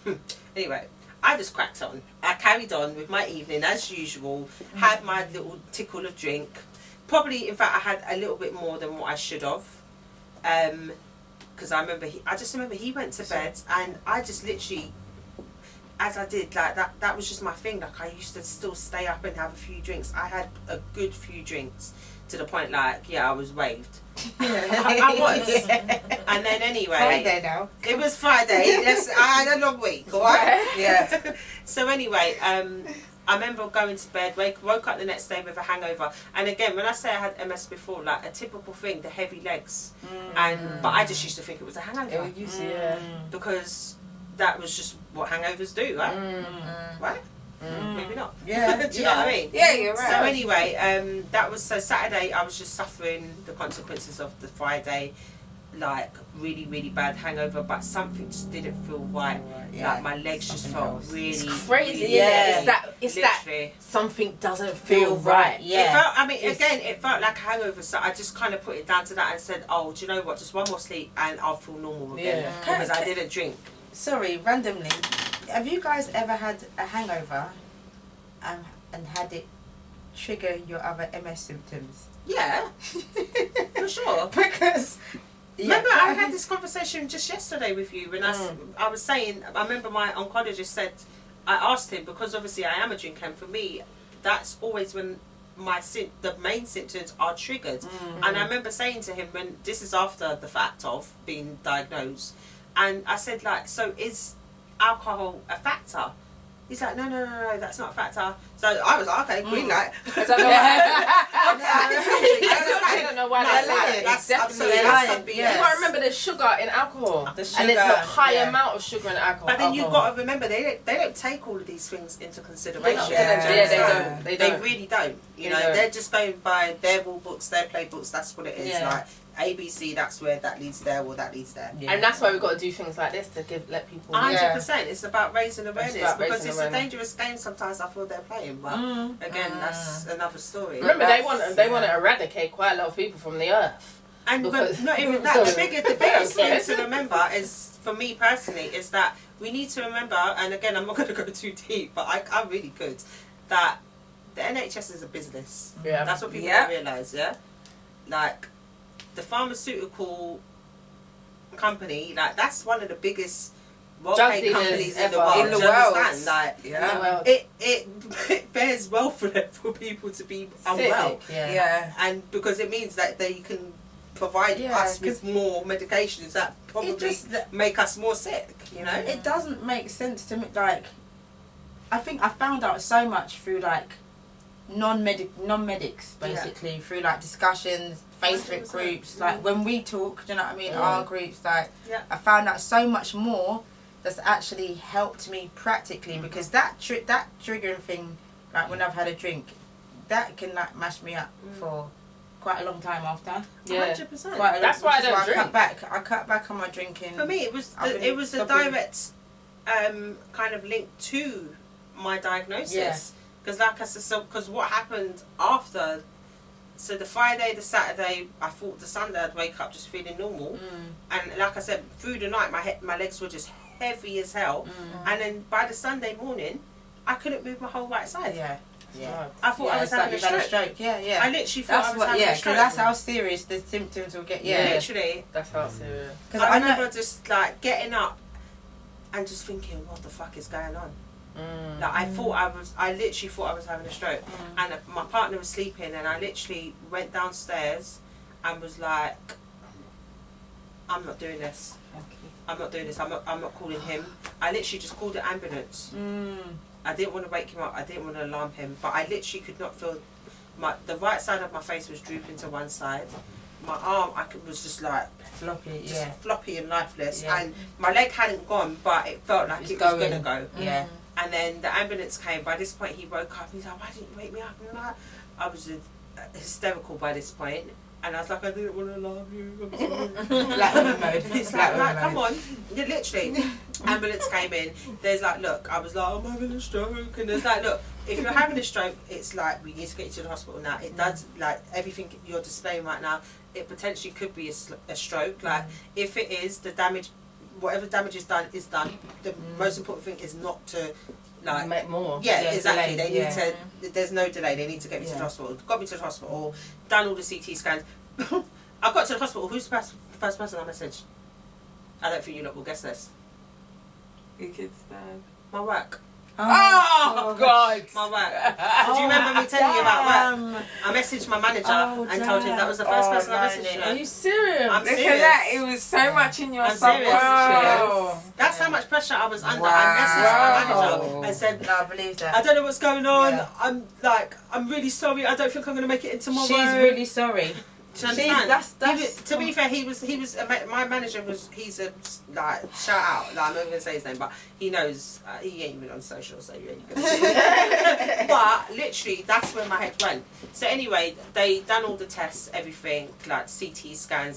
Anyway, I just cracked on. I carried on with my evening as usual. Had my little tickle of drink. Probably, in fact, I had a little bit more than what I should have. Because I just remember he went to bed, and I just literally, as I did, like that was just my thing. Like, I used to still stay up and have a few drinks. I had a good few drinks to the point, like, yeah, I was raved. I was. And then anyway, Friday now. It was Friday. Yes, I had a long week. All right. Yeah. So anyway, I remember going to bed, woke up the next day with a hangover. And again, when I say I had MS before, like a typical thing, the heavy legs. But I just used to think it was a hangover. Because that was just what hangovers do, right? Right? Maybe not. Yeah. Do you know what I mean? Yeah, you're right. So anyway, Saturday I was just suffering the consequences of the Friday, like really, really bad hangover, but something just didn't feel right. Like my legs just felt really. It's crazy, really, isn't it? It's that something doesn't feel right. Yeah. It felt, I mean, it felt like a hangover, so I just kind of put it down to that and said, oh, do you know what, just one more sleep and I'll feel normal again. Because I didn't drink. Sorry, randomly, have you guys ever had a hangover and had it trigger your other MS symptoms? Yeah, for sure. Because remember, I had this conversation just yesterday with you when I was saying, I remember my oncologist said, I asked him, because obviously I am a drinker, and for me, that's always when the main symptoms are triggered. And I remember saying to him, when this is after the fact of being diagnosed, and I said, like, so is alcohol a factor? He's like, no, that's not a factor. So I was like, okay, green light. I don't know why they're lying. That's definitely lying. You got to remember there's sugar in alcohol. And it's a high amount of sugar in alcohol. But then you've got to remember, they don't take all of these things into consideration. They They really don't. You know, they're just going by their rule books, their playbooks. That's what it is. Yeah. Like ABC, that's where that leads there, or that leads there. And that's why we've got to do things like this to let people. 100%. It's about raising awareness, because it's awareness. a dangerous game. Sometimes I feel they're playing, but again, that's another story. Remember, they want to eradicate quite a lot of people from the earth. And but not even that. The biggest thing to remember is, for me personally, is that we need to remember. And again, I'm not going to go too deep, but I really could. That the NHS is a business. Yeah. That's what people don't realise. Yeah, like the pharmaceutical company, like that's one of the biggest well-paid companies in the world. In the world. Like, it bears well for them, for people to be unwell. And because it means that they can provide us with more medications that probably make us more sick, you know? It doesn't make sense to me. Like, I think I found out so much through like non-medics basically, through like discussions, Facebook groups, like when we talk, do you know what I mean, our groups, like I found out so much more that's actually helped me practically, because that triggering thing, like when I've had a drink, that can like mash me up for quite a long time after. 100%. That's why I don't drink. I cut back on my drinking. For me, it was a direct kind of link to my diagnosis. Because like I said, because what happened after, so the Friday, the Saturday, I thought the Sunday I'd wake up just feeling normal. And like I said, through the night, my legs were just heavy as hell. And then by the Sunday morning, I couldn't move my whole right side. I thought I was having a stroke. I literally thought I was having a stroke. That's how serious the symptoms will get. Literally. That's how serious. Because I remember just like getting up and just thinking, what the fuck is going on? Like I literally thought I was having a stroke, and my partner was sleeping, and I literally went downstairs and was like, I'm not doing this. I'm not doing this. I'm not calling him. I literally just called the ambulance. I didn't want to wake him up. I didn't want to alarm him, but I literally could not feel the right side of my face was drooping to one side. My arm, was just like floppy and lifeless, and my leg hadn't gone, but it felt like it was gonna go. Yeah. And then the ambulance came. By this point, he woke up. He's like, "Why didn't you wake me up?" And I was hysterical by this point, and I was like, "I didn't want to alarm you." He's like, "Come on!" Literally, ambulance came in. There's like, "Look," I was like, "I'm having a stroke," and there's like, "Look, if you're having a stroke, it's like we need to get you to the hospital now. It does like everything you're displaying right now. It potentially could be a stroke. Like if it is, the damage." Whatever damage is done is done. The most important thing is not to like make more. Yeah, exactly. They need to. There's no delay. They need to get me to the hospital. Got me to the hospital. Done all the CT scans. I got to the hospital. Who's the first person I messaged? I don't think you lot will guess this. Your kid's dad. My work. Oh God! My work. So do you remember me telling you about work? I messaged my manager and told him that was the first person I messaged. Are you serious? I'm serious. Look at that. It was so much in your subconscious. Wow. That's how much pressure I was under. Wow. I messaged my manager and said, "No, I believe that. I don't know what's going on. Yeah. I'm really sorry. I don't think I'm going to make it in tomorrow." She's really sorry. Do you understand? To be fair, he was my manager was, he's a, like, shout out, like, I'm not going to say his name, but he knows, he ain't even on social, so you ain't going to see him. But, literally, that's where my head went. So anyway, they done all the tests, everything, like CT scan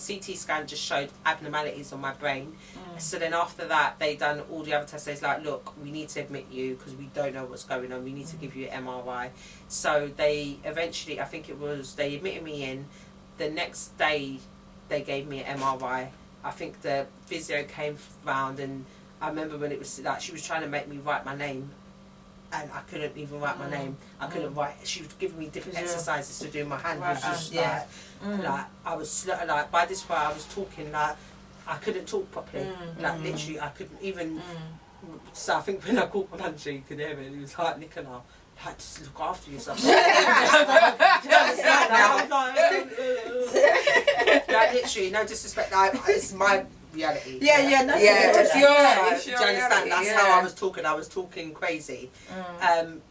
just showed abnormalities on my brain. So then after that, they done all the other tests. They's like, "Look, we need to admit you because we don't know what's going on. We need to give you an MRI." So they eventually, I think it was, they admitted me in. The next day, they gave me an MRI. I think the physio came round, and I remember when it was like she was trying to make me write my name, and I couldn't even write my name. I couldn't write. She was giving me different exercises to do. My hand was just like I was like by this point I was talking like I couldn't talk properly. Like literally, I couldn't even. So I think when I called my manager, you could hear it. He was like, "Nicola, like, just look after yourself." Like literally, no disrespect. It's my reality. It's your life. Do you understand? That's how I was talking. I was talking crazy.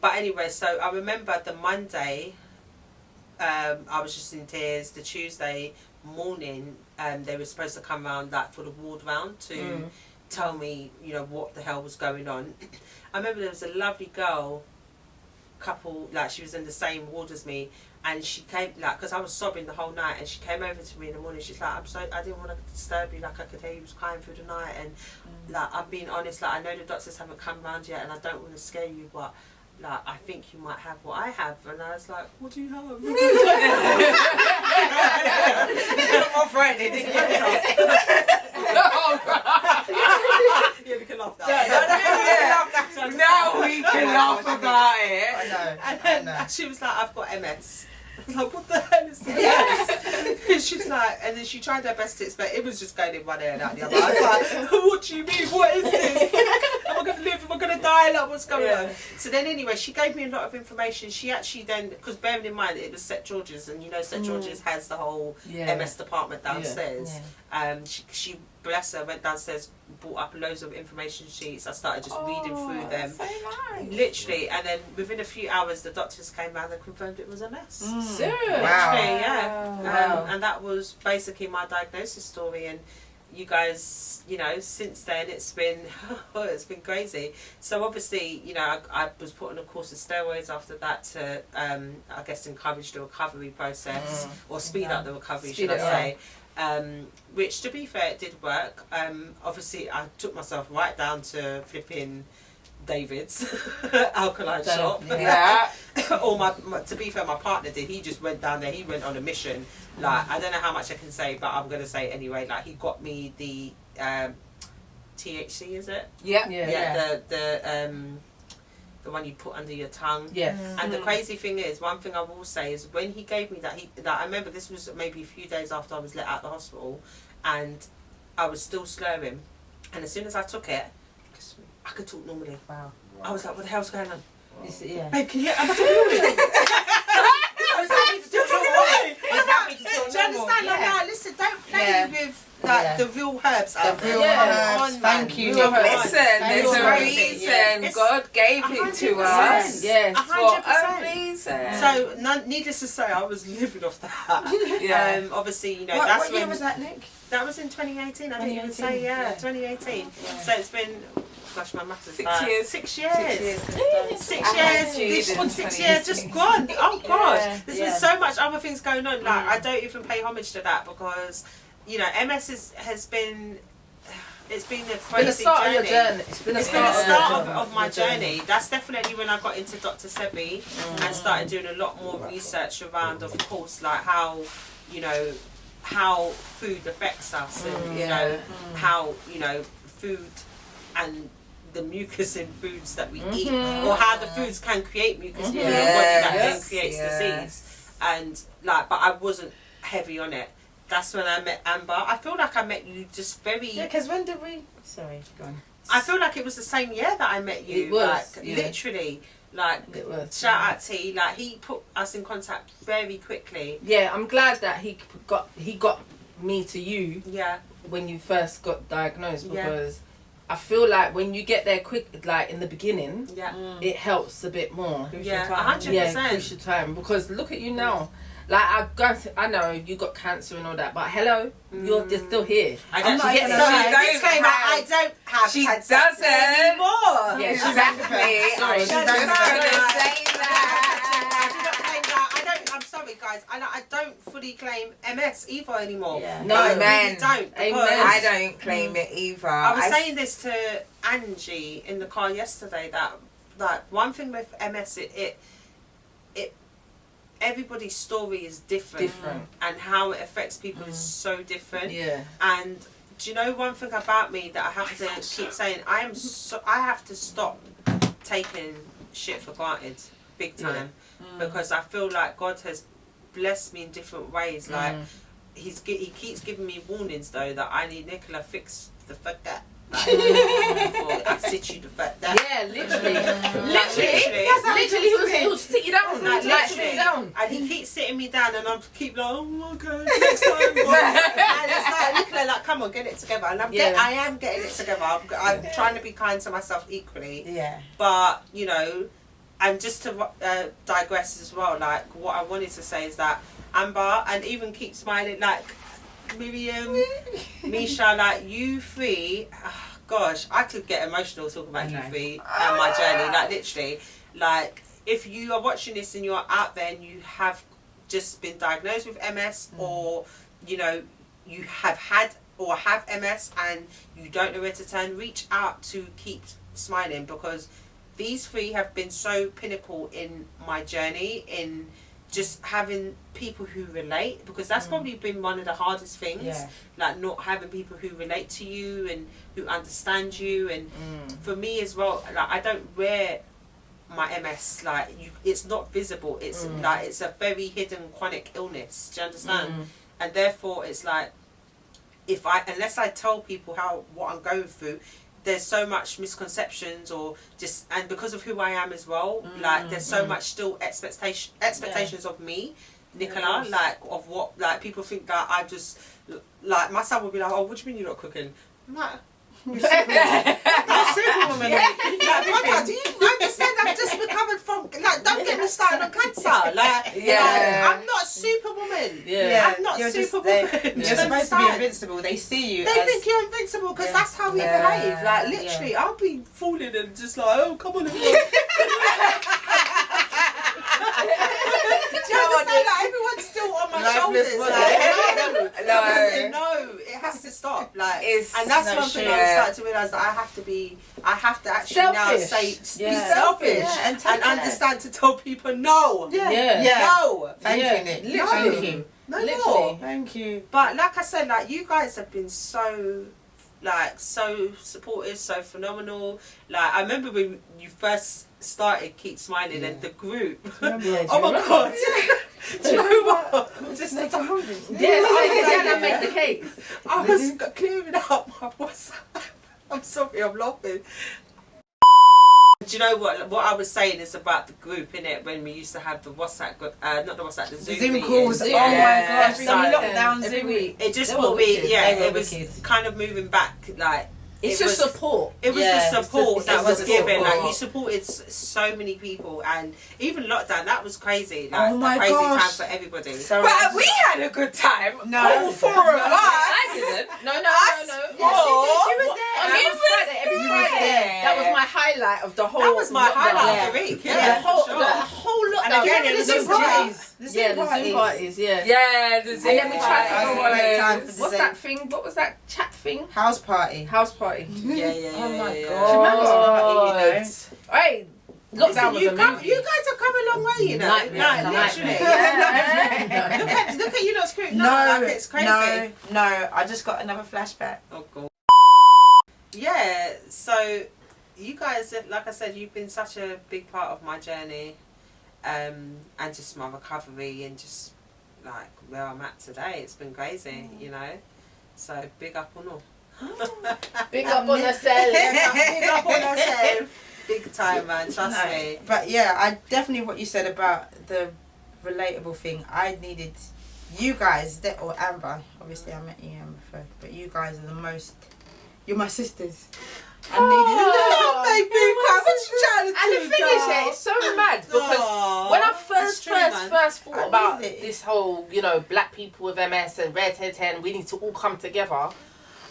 But anyway, so I remember the Monday, I was just in tears. The Tuesday morning, they were supposed to come round like for the ward round to tell me, you know, what the hell was going on. I remember there was a lovely couple, like she was in the same ward as me, and she came, like, because I was sobbing the whole night, and she came over to me in the morning. She's like, I didn't want to disturb you, like I could hear you was crying through the night, and like I'm being honest, like I know the doctors haven't come round yet, and I don't want to scare you, but like I think you might have what I have. And I was like, "What do you have?" On Friday, didn't you? Yeah, we can laugh that. Now we can laugh about it. I know. And then she was like, "I've got MS." I was like, "What the hell is this?" And she's like, and then she tried her best to explain. It was just going in one ear and out the other. I was like, "What do you mean? What is this? Am I going to live? Am I going to die? Like, what's going on?" So then anyway, she gave me a lot of information. She actually then, because bearing in mind it was St George's, and you know St George's has the whole MS department downstairs. She bless her, went downstairs, brought up loads of information sheets. I started just reading through them. So nice. Literally, and then within a few hours, the doctors came round and confirmed it was MS. Serious? Wow. Yeah. And that was basically my diagnosis story. And you guys, you know, since then it's been crazy. So obviously, you know, I was put on a course of steroids after that to, I guess, encourage the recovery process or speed up the recovery, should I say. Which, to be fair, it did work. Obviously, I took myself right down to flipping David's alkaline shop. Or to be fair, my partner did. He just went down there. He went on a mission. Like, I don't know how much I can say, but I'm going to say it anyway. Like, he got me the THC, is it? The one you put under your tongue. And the crazy thing is, one thing I will say is when he gave me that, I remember this was maybe a few days after I was let out of the hospital, and I was still slurring. And as soon as I took it, I could talk normally. Wow. I was like, "What the hell's going on?" Babe, can you? Am I talking normally? I was happy to talk normally. He's happy to talk Do you understand? normal. Like, listen, don't play with Like the real herbs out there. Real herbs. Thank you. Listen, there's a reason God gave it to us. Yes, 100%. For a reason. So, needless to say, I was living off that. Obviously, you know, What year was that, Nick? That was in 2018, I think you would say, 2018. Yeah. So it's been, gosh, my maths is 6 years. 6 years. 6 years. This one, 6 years, just gone. Oh, gosh. There's been so much other things going on. Like, I don't even pay homage to that because, you know, MS has been... It's been a crazy journey. It's been the start of my journey. That's definitely when I got into Dr. Sebi and started doing a lot more research around, of course, like how, you know, how food affects us and, you know, how, you know, food and the mucus in foods that we eat, or how the foods can create mucus in your body that then creates disease. And, like, but I wasn't heavy on it. That's when I met Amber. I feel like I met you just very... Yeah, because when did we... Sorry, go on. I feel like it was the same year that I met you. It was. Like, literally. Like, shout out T. Like, he put us in contact very quickly. Yeah, I'm glad that he got me to you. Yeah. When you first got diagnosed, because I feel like when you get there quick, like in the beginning, it helps a bit more. Yeah, 100%. Yeah, crucial time. Because look at you now. Like I know you got cancer and all that, but hello, you're still here. I don't have She cancer doesn't anymore. Yeah, exactly. Sorry, She's just gonna say that. I'm sorry, guys. I don't fully claim MS either anymore. Yeah. No, I man. really don't. Amen. I don't claim it either. I was saying this to Angie in the car yesterday that one thing with MS, it everybody's story is different. And how it affects people is so different. Yeah. And do you know one thing about me that I have to keep saying? I have to stop taking shit for granted, big time, because I feel like God has blessed me in different ways. Like he keeps giving me warnings though that I need Nicola fix the fuck that. Like, I sit you the fact that. Yeah, literally. Literally, he'll sit you down. Like sit you down. And he keeps sitting me down, and I'm keep like, oh my god, next time. And it's like, Nicola, like, come on, get it together. And I am getting it together. I'm trying to be kind to myself equally. Yeah. But you know, and just to digress as well, like what I wanted to say is that Amber and even Keep Smiling, like Miriam, Misha, like you three, gosh, I could get emotional talking about you three and my journey. Like literally, like if you are watching this and you're out there and you have just been diagnosed with MS, or you know you have had or have MS and you don't know where to turn, reach out to Keep Smiling, because these three have been so pinnacle in my journey, in just having people who relate, because that's probably been one of the hardest things, like not having people who relate to you and who understand you. And for me as well, like I don't wear my MS, like it's not visible, it's like it's a very hidden chronic illness, do you understand? And therefore it's like, unless I tell people what I'm going through, there's so much misconceptions, or just, and because of who I am as well, like there's so much still expectations of me, Nicola, like of what, like people think that I just, like my son will be like, oh, what do you mean you're not cooking? I'm like, you're superwoman. Like, do you understand? I've just recovered from, like, don't get me started on cancer. Like, I'm not superwoman. I'm not superwoman. You're supposed to be invincible. They see you. They think you're invincible because that's how we behave. Like, literally, I'll be falling and just like, oh, come on, everyone. Do you understand? Like, everyone's still on my shoulders. Like, no, it has to stop. Like, and that's one thing I'm starting to realise, that I have to actually now say, be selfish and understand to tell people no. No. Thank you, Nick. Literally. Thank you. No Literally. more. Thank you. But like I said, like you guys have been so supportive, so phenomenal. Like I remember when you first started Keep Smiling and the group. Oh my god. Do you know what? Just make a hold of it. I make the cake. I was clearing up my WhatsApp. I'm sorry, I'm laughing. do you know what I was saying is about the group, innit? When we used to have the WhatsApp, not the WhatsApp, the Zoom calls. meetings. Oh my gosh, Every some week. lockdown Every Zoom. week. It just They put were me, wicked. yeah, They were it was wicked. kind of moving back, like. It's just support. It was Yeah, the support that was the given. support. Like you supported so many people, and even lockdown, that was crazy. Like Oh my a crazy gosh. time for everybody. So But we had a good time. No. All four of us. I didn't. No. She was there. Every Friday. That was my highlight of the whole. That was my lockdown. highlight of the week. The Yeah, whole, for sure. the whole lockdown. And again, Yeah, it was the just Zoom parties. parties. The Zoom parties. Yeah. Yeah, the Zoom And then we tried to parties. go It was a great time on. for the What's Zoom. that thing? What was that chat thing? House party. House party. Yeah. Oh my yeah. God. Remember party, you know? Hey, lockdown was you amazing. you guys have come a long way, you know. Nightmare. Like, literally. Yeah. Look at you not screwing. Like, it's crazy. No, I just got another flashback. Oh god. Yeah, so you guys, like I said, you've been such a big part of my journey, and just my recovery and just like where I'm at today. It's been crazy, you know. So big up on all. Big up on yourself. Big up on yourself. Big time, man. Trust me. But yeah, I definitely what you said about the relatable thing. I needed you guys, or Amber. Obviously, I met you Amber first, but you guys are the most. You're my sisters. I needed. And the thing is, yeah, it's so mad because when I first thought about this whole, you know, black people with MS and red hair 10, we need to all come together.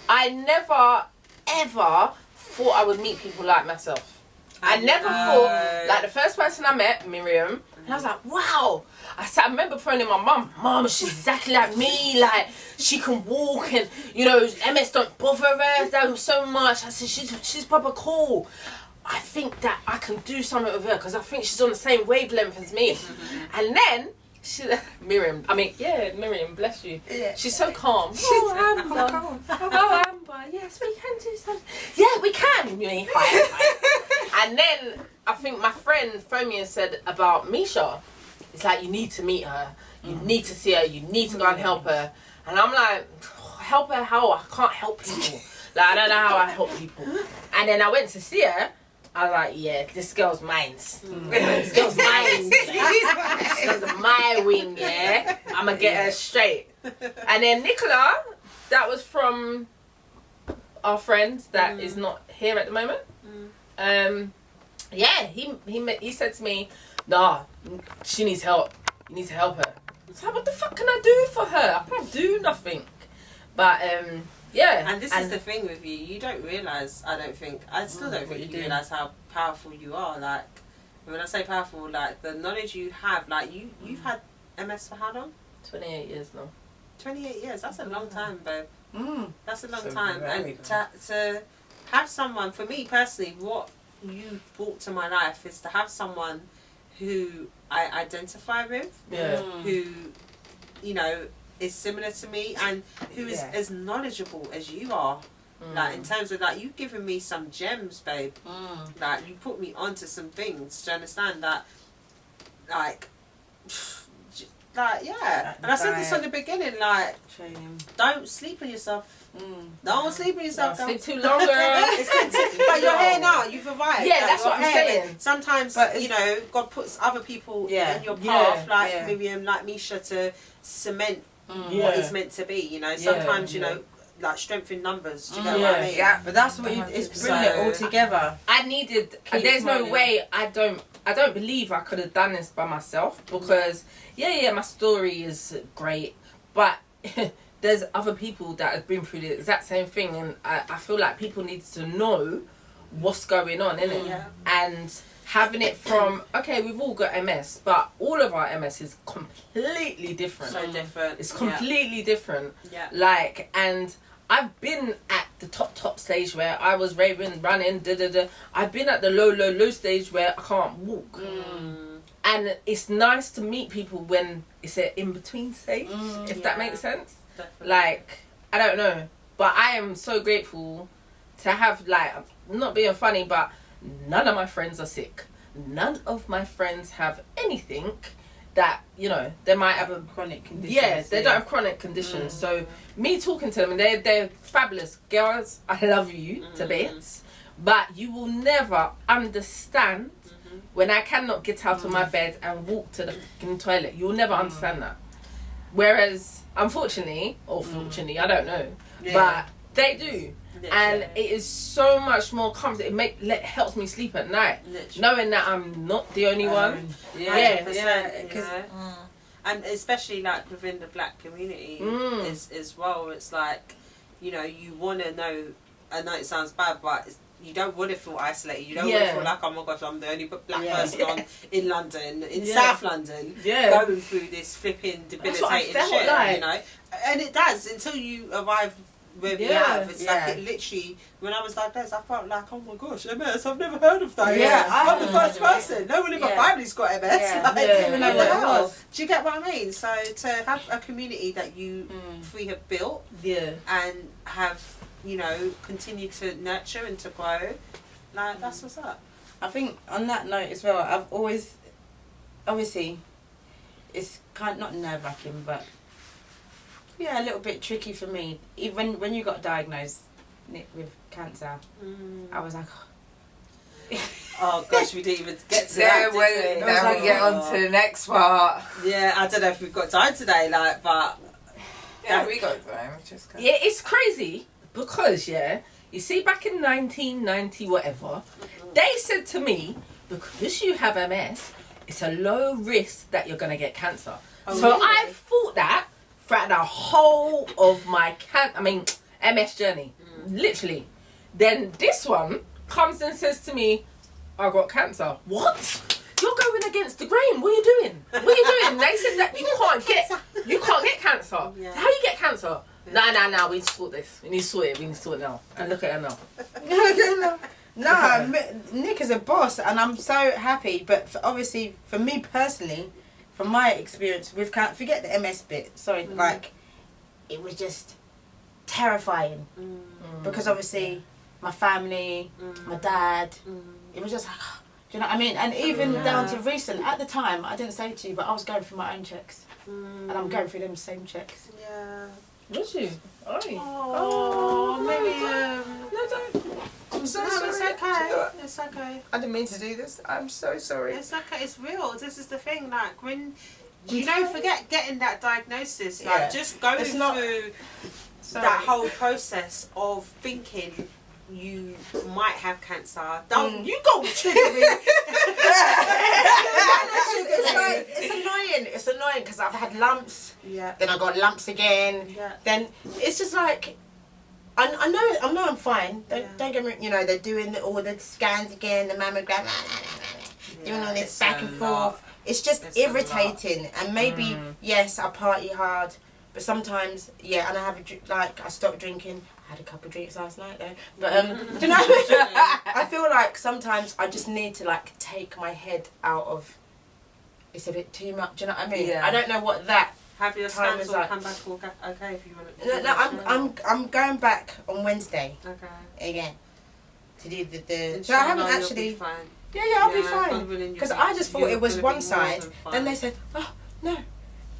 I never ever thought I would meet people like myself. I never thought, like the first person I met, Miriam, and I was like, wow. I remember phoning my mum, she's exactly like me, like she can walk and, you know, MS don't bother her so much. I said, she's proper cool. I think that I can do something with her because I think she's on the same wavelength as me. And then, Miriam, bless you. Yeah. She's so calm. Oh, Amber, yes, we can do something. Yeah, we can. And then I think my friend phoned me and said about Misha. It's like, you need to meet her. You need to see her. You need to go and help her. And I'm like, help her how? I can't help people. Like, I don't know how I help people. And then I went to see her. I was like, yeah, this girl's mine. This girl's mine. She's my wing, yeah. I'm going to get her straight. And then Nicola, that was from our friend that is not here at the moment. Yeah, he said to me, nah, she needs help. You need to help her. So what the fuck can I do for her? I can't do nothing. But yeah. And this is the thing with you. You don't realise, I still don't think you realise how powerful you are. Like, when I say powerful, like, the knowledge you have, like, you've had MS for how long? 28 years now. 28 years, that's a long time, babe. That's a long So time. very And to have someone, for me personally, what you brought to my life is to have someone who I identify with, who, you know, is similar to me and who is as knowledgeable as you are. Like, in terms of, like, you've given me some gems, babe. Like, you put me onto some things. Do you understand that? Like, yeah. And I said this from the beginning, like, don't sleep on yourself. Don't sleep on yourself. Don't sleep too long, girl. But you're here now. You've arrived. Yeah, like, that's what I'm saying. Sometimes, you know, God puts other people in your path, like Miriam, like Misha, to cement what is meant to be. You know, sometimes, you know, like strength in numbers. Do you know what I mean? Yeah, but that's what it's bringing it all together. I needed. There's no way. I don't believe I could have done this by myself because my story is great, but there's other people that have been through the exact same thing, and I feel like people need to know what's going on, innit? Yeah. And having it from, okay, we've all got MS, but all of our MS is completely different. So different. It's completely different. Yeah. Like, and I've been at the top stage where I was raving, running, I've been at the low stage where I can't walk. And it's nice to meet people when it's an in-between stage, if that makes sense. Definitely. Like, I don't know. But I am so grateful to have, like, not being funny, but none of my friends are sick. None of my friends have anything that, you know, they might have a chronic conditions. Yeah, they don't have chronic conditions. So me talking to them, and they're fabulous girls. I love you to bits, But you will never understand when I cannot get out of my bed and walk to the fucking toilet. You'll never understand that. Whereas, unfortunately, or fortunately, I don't know, but they do. And it is so much more comfortable. It helps me sleep at night, knowing that I'm not the only one. And especially like within the black community as well. It's like, you know, you want to know. I know it sounds bad, but you don't want to feel isolated. You don't want to feel like, oh my gosh, I'm the only black person in London, in South London, going through this flipping debilitating shit. Like. You know, and it does until you arrive. Where we have. It's like it literally, when I was diagnosed, I felt like, oh my gosh, MS, I've never heard of that. I'm the first person. No one in my family's got MS. Like, even know what it was. Do you get what I mean? So to have a community that you three have built and have, you know, continue to nurture and to grow, like, that's what's up. I think on that note as well, I've always, obviously, it's kind of not nerve-wracking, but a little bit tricky for me. Even when you got diagnosed with cancer, I was like, oh gosh, we didn't even get to that. Now we get on to the next part. Yeah, I don't know if we've got time today, like, but we got time. It's crazy because you see, back in 1990, whatever, they said to me, because you have MS, it's a low risk that you're gonna get cancer. I thought that throughout the whole of my MS journey, literally. Then this one comes and says to me, I got cancer. What? You're going against the grain. What are you doing? What are you doing? They said that you can't get cancer. So how do you get cancer? No, we need to sort this. We need to sort it now. And look at her now. No, Nick is a boss and I'm so happy, but obviously for me personally, from my experience with cancer, forget the MS bit, like, it was just terrifying. Because obviously, my family, my dad, it was just like, do you know what I mean? And even down to recent, at the time, I didn't say it to you, but I was going through my own checks. And I'm going through them same checks. Yeah. Was you? Oh, Miriam. No, don't. I'm so sorry. It's okay. It's okay. I didn't mean to do this. I'm so sorry. It's okay. It's real. This is the thing. Like, when you don't forget getting that diagnosis, like just going through that whole process of thinking you might have cancer. Don't you go triggering. It's annoying. It's annoying because I've had lumps. Yeah. Then I got lumps again. Yeah. Then it's just like, I know I'm fine. Don't get me. You know, they're doing all the scans again, the mammogram, doing all this back and forth. It's just irritating. And maybe yes, I party hard, but sometimes and I have I stopped drinking. I had a couple of drinks last night though. But do you know? I feel like sometimes I just need to like take my head out of. It's a bit too much. Do you know what I mean? Yeah. I don't know what that. Have your scans all come back okay if you want to? No, I'm going back on Wednesday. Okay. Again. To do the. So I haven't actually. Yeah, I'll be fine. Because I just thought it was one side. Then they said, oh no,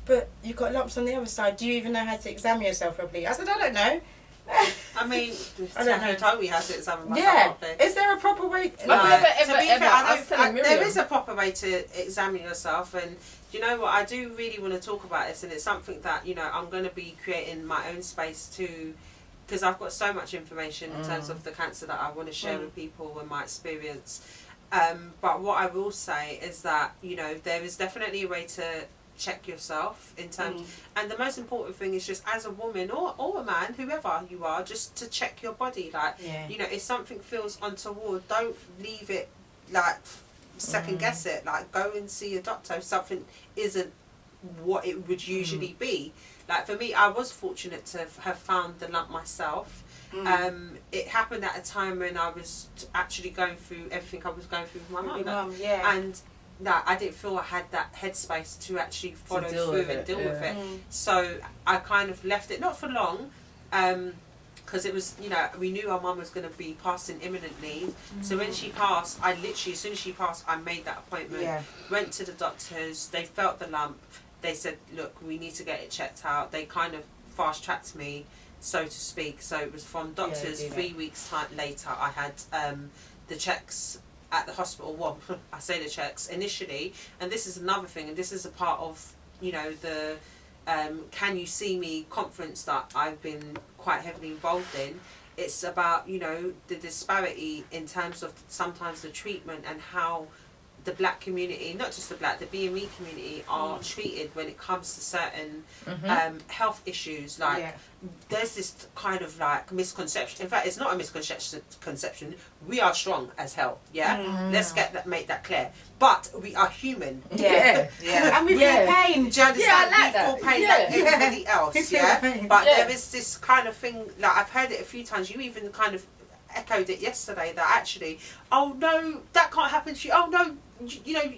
but you've got lumps on the other side. Do you even know how to examine yourself properly? I said, I don't know. I mean, I don't know. Told me how to examine myself properly. Is there a proper way? There is a proper way to examine yourself, and you know what? I do really want to talk about this, and it's something that I'm going to be creating my own space to, because I've got so much information in terms of the cancer that I want to share with people and my experience. But what I will say is that there is definitely a way to check yourself in terms and the most important thing is just as a woman or a man, whoever you are, just to check your body. Like if something feels untoward, don't leave it like second guess it. Like go and see a doctor if something isn't what it would usually be. Like for me, I was fortunate to have found the lump myself. It happened at a time when I was actually going through everything I was going through with my mum. And I didn't feel I had that headspace to actually follow through and deal with it. So I kind of left it, not for long, because it was, we knew our mum was going to be passing imminently. So when she passed, I literally, as soon as she passed, I made that appointment, went to the doctors, they felt the lump, they said, look, we need to get it checked out. They kind of fast-tracked me so to speak. So it was from doctors. 3 weeks time later, I had the checks at the hospital. Well, I say the checks initially, and this is another thing, and this is a part of, you know, the Can You See Me conference that I've been quite heavily involved in. It's about, you know, the disparity in terms of sometimes the treatment and how the black community, not just the black, the BME community are treated when it comes to certain health issues. Like, there's this kind of like misconception. In fact, it's not a misconception. We are strong as hell. Yeah, let's make that clear. But we are human. And we feel pain. Do you understand? Yeah, I like we feel pain like everybody else. But there is this kind of thing. Like, I've heard it a few times. You even kind of echoed it yesterday, that actually, oh no, that can't happen to you. Oh no, you know,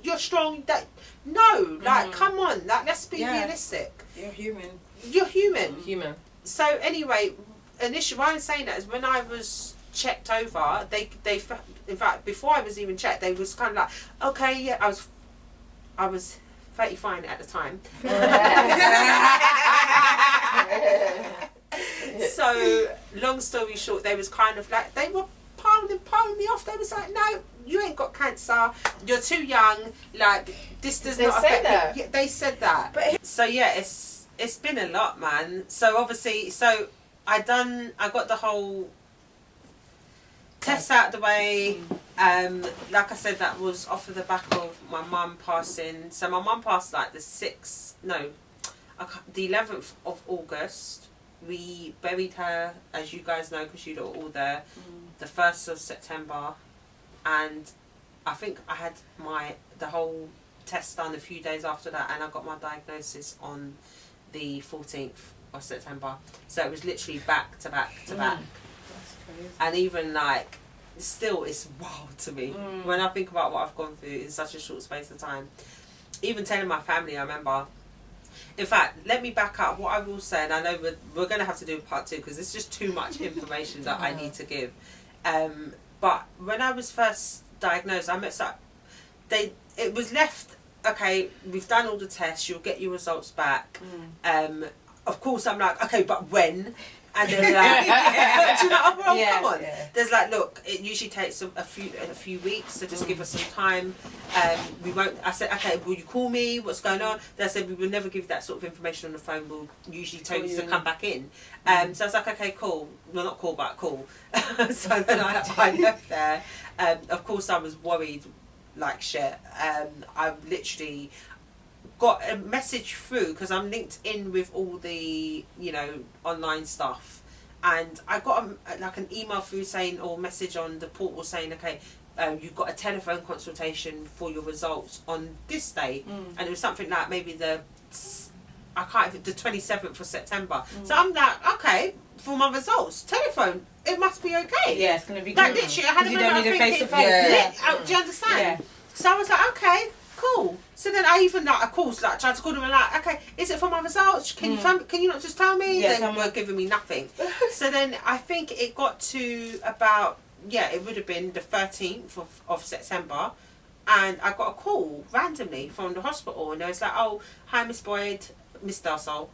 you're strong. That no, like, come on, like, let's be realistic. You're human. You're human. Human. So anyway, initially, why I'm saying that is when I was checked over, they in fact, before I was even checked, they was kind of like, okay, yeah, I was 35 at the time. So long story short, they was kind of like, they were piling me off. They was like, no, you ain't got cancer, you're too young, like, this does not affect you. Yeah, they said that. But so yeah, it's been a lot, man. So obviously, I got the whole test out of the way. Like I said, that was off of the back of my mum passing. So my mum passed like the 11th of August. We buried her, as you guys know, because you were all there, the 1st of September. And I think I had the whole test done a few days after that, and I got my diagnosis on the 14th of September. So it was literally back to back to back. That's crazy. And even like, still, it's wild to me when I think about what I've gone through in such a short space of time. Even telling my family, I remember. In fact, let me back up. What I will say, and I know we're going to have to do part 2 because it's just too much information that I need to give. But when I was first diagnosed, it was left, okay, we've done all the tests, you'll get your results back. Of course, I'm like, okay, but when? And they're like, do you know, come on. There's like, look, it usually takes a few weeks, so just give us some time. We won't. I said, okay, will you call me? What's going on? They said, we will never give that sort of information on the phone. We'll usually tell you to come back in. So I was like, okay, cool. Well, not cool, but cool. So then I left there. Of course, I was worried like shit. I literally got a message through because I'm linked in with all the, you know, online stuff, and I got like an email through saying, or message on the portal saying, okay, you've got a telephone consultation for your results on this day, and it was something like maybe the 27th of September. So I'm like, okay, for my results, telephone, it must be okay. Yeah, it's gonna be like good. literally, I had a moment of thinking, do you understand? Yeah. So I was like, okay, cool. So then I even like, of course, like tried to call them and like, okay, is it for my results? Can you not just tell me? Yeah, they were giving me nothing. So then I think it got to about, it would have been the 13th of September, and I got a call randomly from the hospital, and they was like, oh, hi Miss Boyd, Miss Darsol,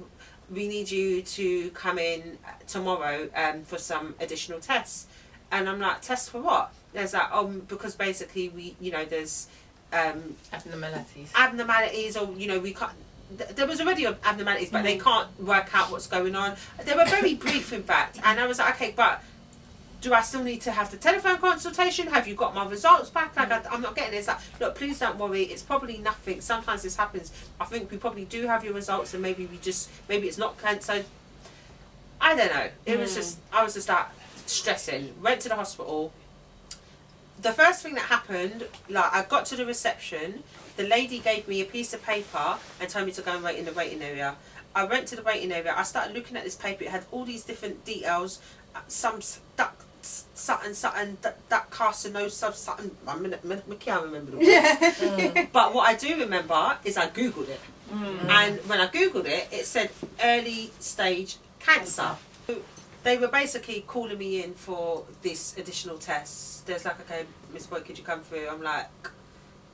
we need you to come in tomorrow for some additional tests. And I'm like, tests for what? There's like, because basically we, you know, there's abnormalities, or, you know, we can't, there was already abnormalities, but they can't work out what's going on. They were very brief, in fact, and I was like, okay, but do I still need to have the telephone consultation? Have you got my results back? Like, I'm not getting this. Like, look, please don't worry, it's probably nothing. Sometimes this happens. I think we probably do have your results, and maybe it's not cancer. I don't know. It was just, I was just like stressing. Went to the hospital. The first thing that happened, like, I got to the reception, the lady gave me a piece of paper and told me to go and wait in the waiting area. I went to the waiting area, I started looking at this paper, it had all these different details, some duck, something, duck carcinosis, something, I can't remember the words. But what I do remember is I Googled it. And when I Googled it, it said early stage cancer. They were basically calling me in for this additional test. There's like, okay, Miss Boyd, could you come through? I'm like,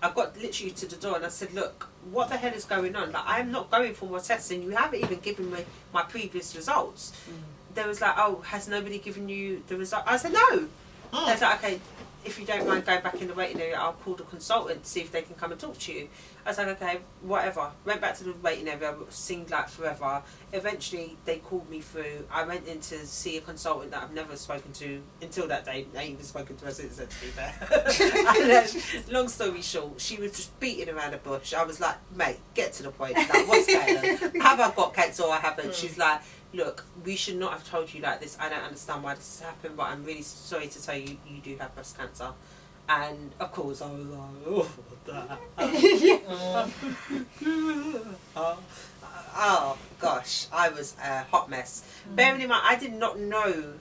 I got literally to the door and I said, look, what the hell is going on? Like, I'm not going for more tests, and you haven't even given me my previous results. they was like, oh, has nobody given you the result? I said, no. They was like, okay, if you don't mind going back in the waiting area, I'll call the consultant to see if they can come and talk to you. I was like, okay, whatever. Went back to the waiting area, seemed like forever. Eventually, they called me through. I went in to see a consultant that I've never spoken to until that day. I ain't even spoken to her since then, to be fair. And then, long story short, she was just beating around the bush. I was like, mate, get to the point. Like, what's going on? Have I got cancer or I haven't? She's like, look, we should not have told you like this. I don't understand why this has happened, but I'm really sorry to tell you, you do have breast cancer. And of course, I was like, oh gosh, I was a hot mess. Bearing in mind, I did not know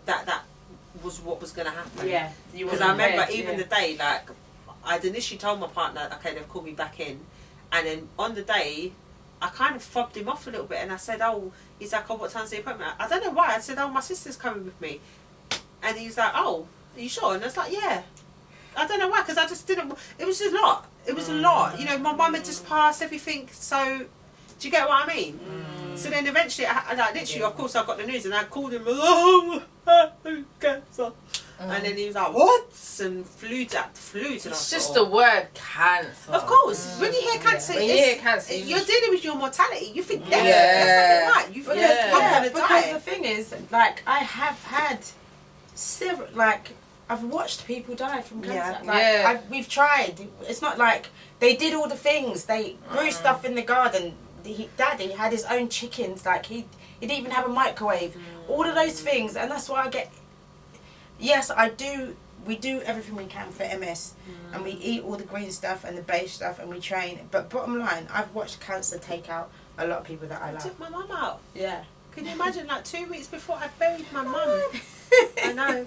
that was what was going to happen. Yeah, because I remember even the day, like, I'd initially told my partner, okay, they've called me back in, and then on the day, I kind of fobbed him off a little bit, and I said, oh, he's like, oh, what time's the appointment? I don't know why. I said, oh, my sister's coming with me, and he's like, oh, are you sure? And I was like, yeah. I don't know why, because I just didn't. It was a lot. It was a lot. You know, my mum had just passed everything. So, do you get what I mean? So then eventually, I like literally, of course, I got the news and I called him. Oh, cancer. And then he was like, what? And flew to the hospital. It's just the word cancer. Of course, when you hear cancer, when you hear cancer, you're dealing with your mortality. You think that's not right. You think I'm gonna die. Because the thing is, like, I have had several, like, I've watched people die from cancer. We've tried. It's not like they did all the things. They grew stuff in the garden. Daddy had his own chickens. Like, he didn't even have a microwave. All of those things, and that's why I get. Yes, I do. We do everything we can for MS, and we eat all the green stuff and the beige stuff, and we train. But bottom line, I've watched cancer take out a lot of people that I love. Took my mum out. Yeah. Can you imagine, like 2 weeks before I buried my mum? I know.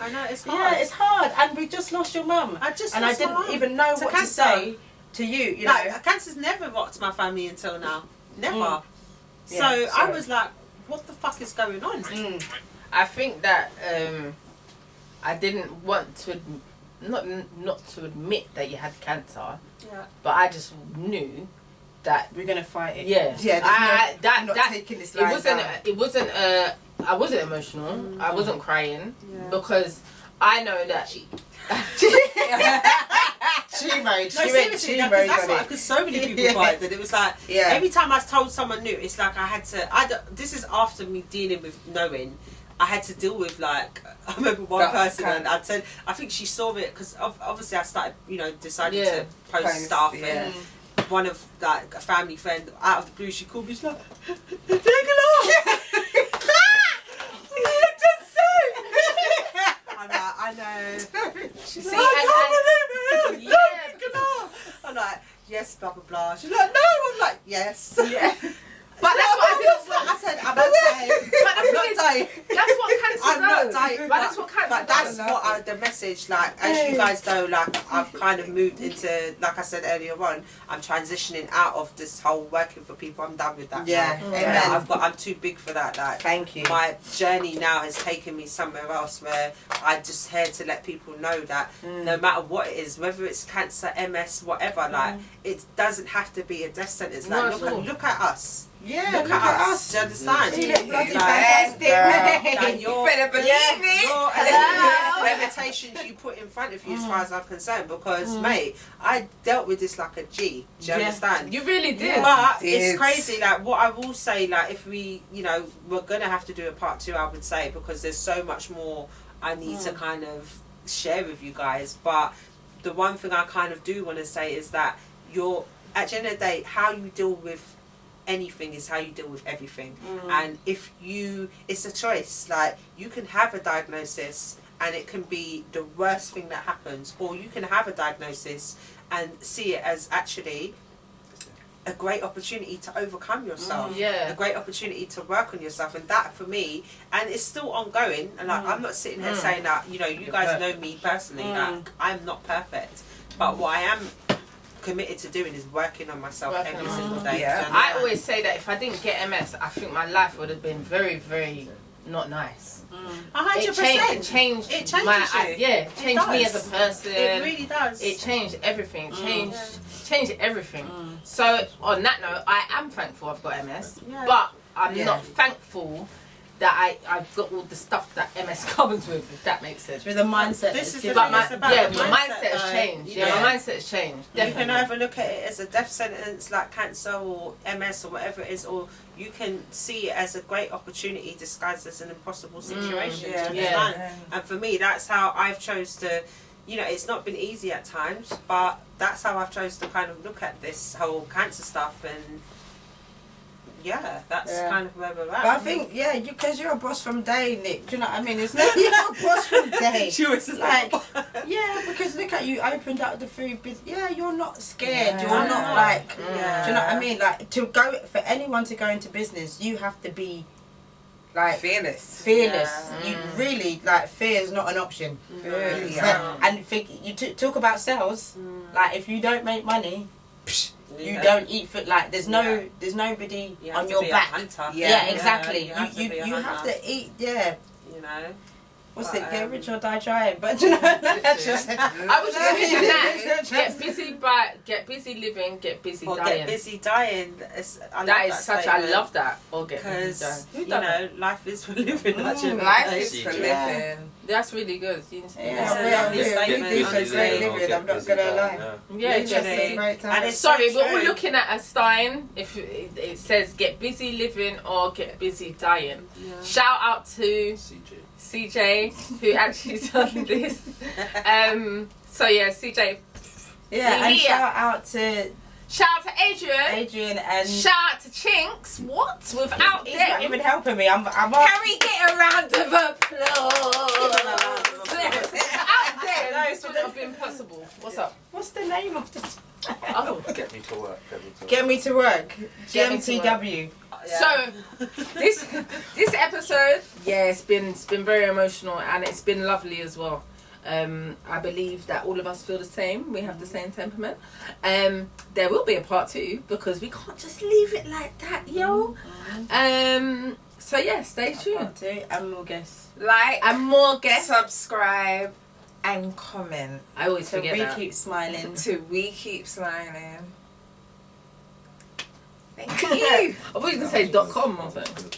I know, it's hard. Yeah, it's hard. And we just lost your mum. I didn't even know what to say to you, you know. Like, cancer's never rocked my family until now. Never. So I was like, what the fuck is going on? I think that I didn't want to, not to admit that you had cancer, but I just knew that we're gonna fight it. That's taking this it wasn't I wasn't emotional. I wasn't crying because I know that she married. No, seriously, that's why, because so many people cried that it was like every time I told someone new, it's like I had to. This is after me dealing with knowing. I had to deal with, like, I remember one person and I said, I think she saw it because obviously I started, you know, deciding to post stuff and one of, like, a family friend out of the blue, she called me, she's like, Nicola! I know. She's like, I can't believe it. I'm like, yes, blah, blah, blah. She's like, no. I'm like, yes. Yeah. But that's what I didn't want. I said, I'm okay. But I'm not dying. That's what cancer I'm not dying. But that's what cancer does. That's what the message, like, as you guys know, like, I've kind of moved into, like I said earlier on, I'm transitioning out of this whole working for people. I'm done with that. Yeah. Amen. I'm too big for that. Like, thank you. My journey now has taken me somewhere else where I'm just here to let people know that no matter what it is, whether it's cancer, MS, whatever, like, it doesn't have to be a death sentence. Like, look at us. Yeah, look at us. Do you understand? You look bloody fantastic. Like, you better believe it. Your limitations you put in front of you, as far as I'm concerned, because mate, I dealt with this like a G. Do you understand? You really did. But it's crazy. Like, what I will say, like, if we, you know, we're gonna have to do a part 2, I would say, because there's so much more I need to kind of share with you guys. But the one thing I kind of do want to say is that at the end of the day, how you deal with anything is how you deal with everything. And if it's a choice. Like, you can have a diagnosis and it can be the worst thing that happens, or you can have a diagnosis and see it as actually a great opportunity to overcome yourself, a great opportunity to work on yourself. And that, for me, and it's still ongoing, and like, I'm not sitting here saying that, you know, you guys know me personally, like, I'm not perfect, but what I am committed to doing is working on myself every single day. I always say that if I didn't get MS, I think my life would have been very, very not nice. 100%. It changed changed me as a person. It really does. It changed everything. Changed everything. So on that note, I am thankful I've got MS, but I'm not thankful that I've got all the stuff that MS comes with, if that makes sense. With the mindset. This is But my mindset has changed. You know, My mindset has changed. You can either look at it as a death sentence like cancer or MS or whatever it is, or you can see it as a great opportunity disguised as an impossible situation. And for me, that's how I've chose to, you know, it's not been easy at times, but that's how I've chose to kind of look at this whole cancer stuff. And that's kind of where we're at. But I think, because you're a boss from day, Nick. Do you know what I mean? It's not you're a boss from day. She was like, because look at you, opened up the food business. Yeah, you're not scared. Yeah. You're not like, do you know what I mean? Like, for anyone to go into business, you have to be like fearless. You really, like, fear is not an option. And you talk about sales. Like, if you don't make money, you don't eat food. Like, there's nobody on your back. Exactly. You have to eat. You know. What's it? Get rich or die trying. But you know, that's just. I was just thinking that. Get busy living, get busy dying. Get busy dying. I love that. Or get busy dying. You know, life is for living. Life is for living. That's really good. We do some great living. I'm not gonna lie. It's a great time. Sorry, but we're looking at a sign. If it says "get busy living" or "get busy dying." Shout out to CJ, who actually done this. CJ. And shout out to Adrian and shout out to Chinks. What? Without he's them, not even helping me. I'm Can we get a round of applause? Without them, this wouldn't have been possible. What's up? What's the name of the? Get me to work. Get me to work. GMTW. So this episode, it's been very emotional and it's been lovely as well. I believe that all of us feel the same. We have the same temperament. There will be a part 2 because we can't just leave it like that, yo. Stay tuned. Part 2 and more guests. Like and more guests. Subscribe and comment. I always forget that. Keep smiling. To We Keep Smiling. Thank you. I thought you were going to say .com or something.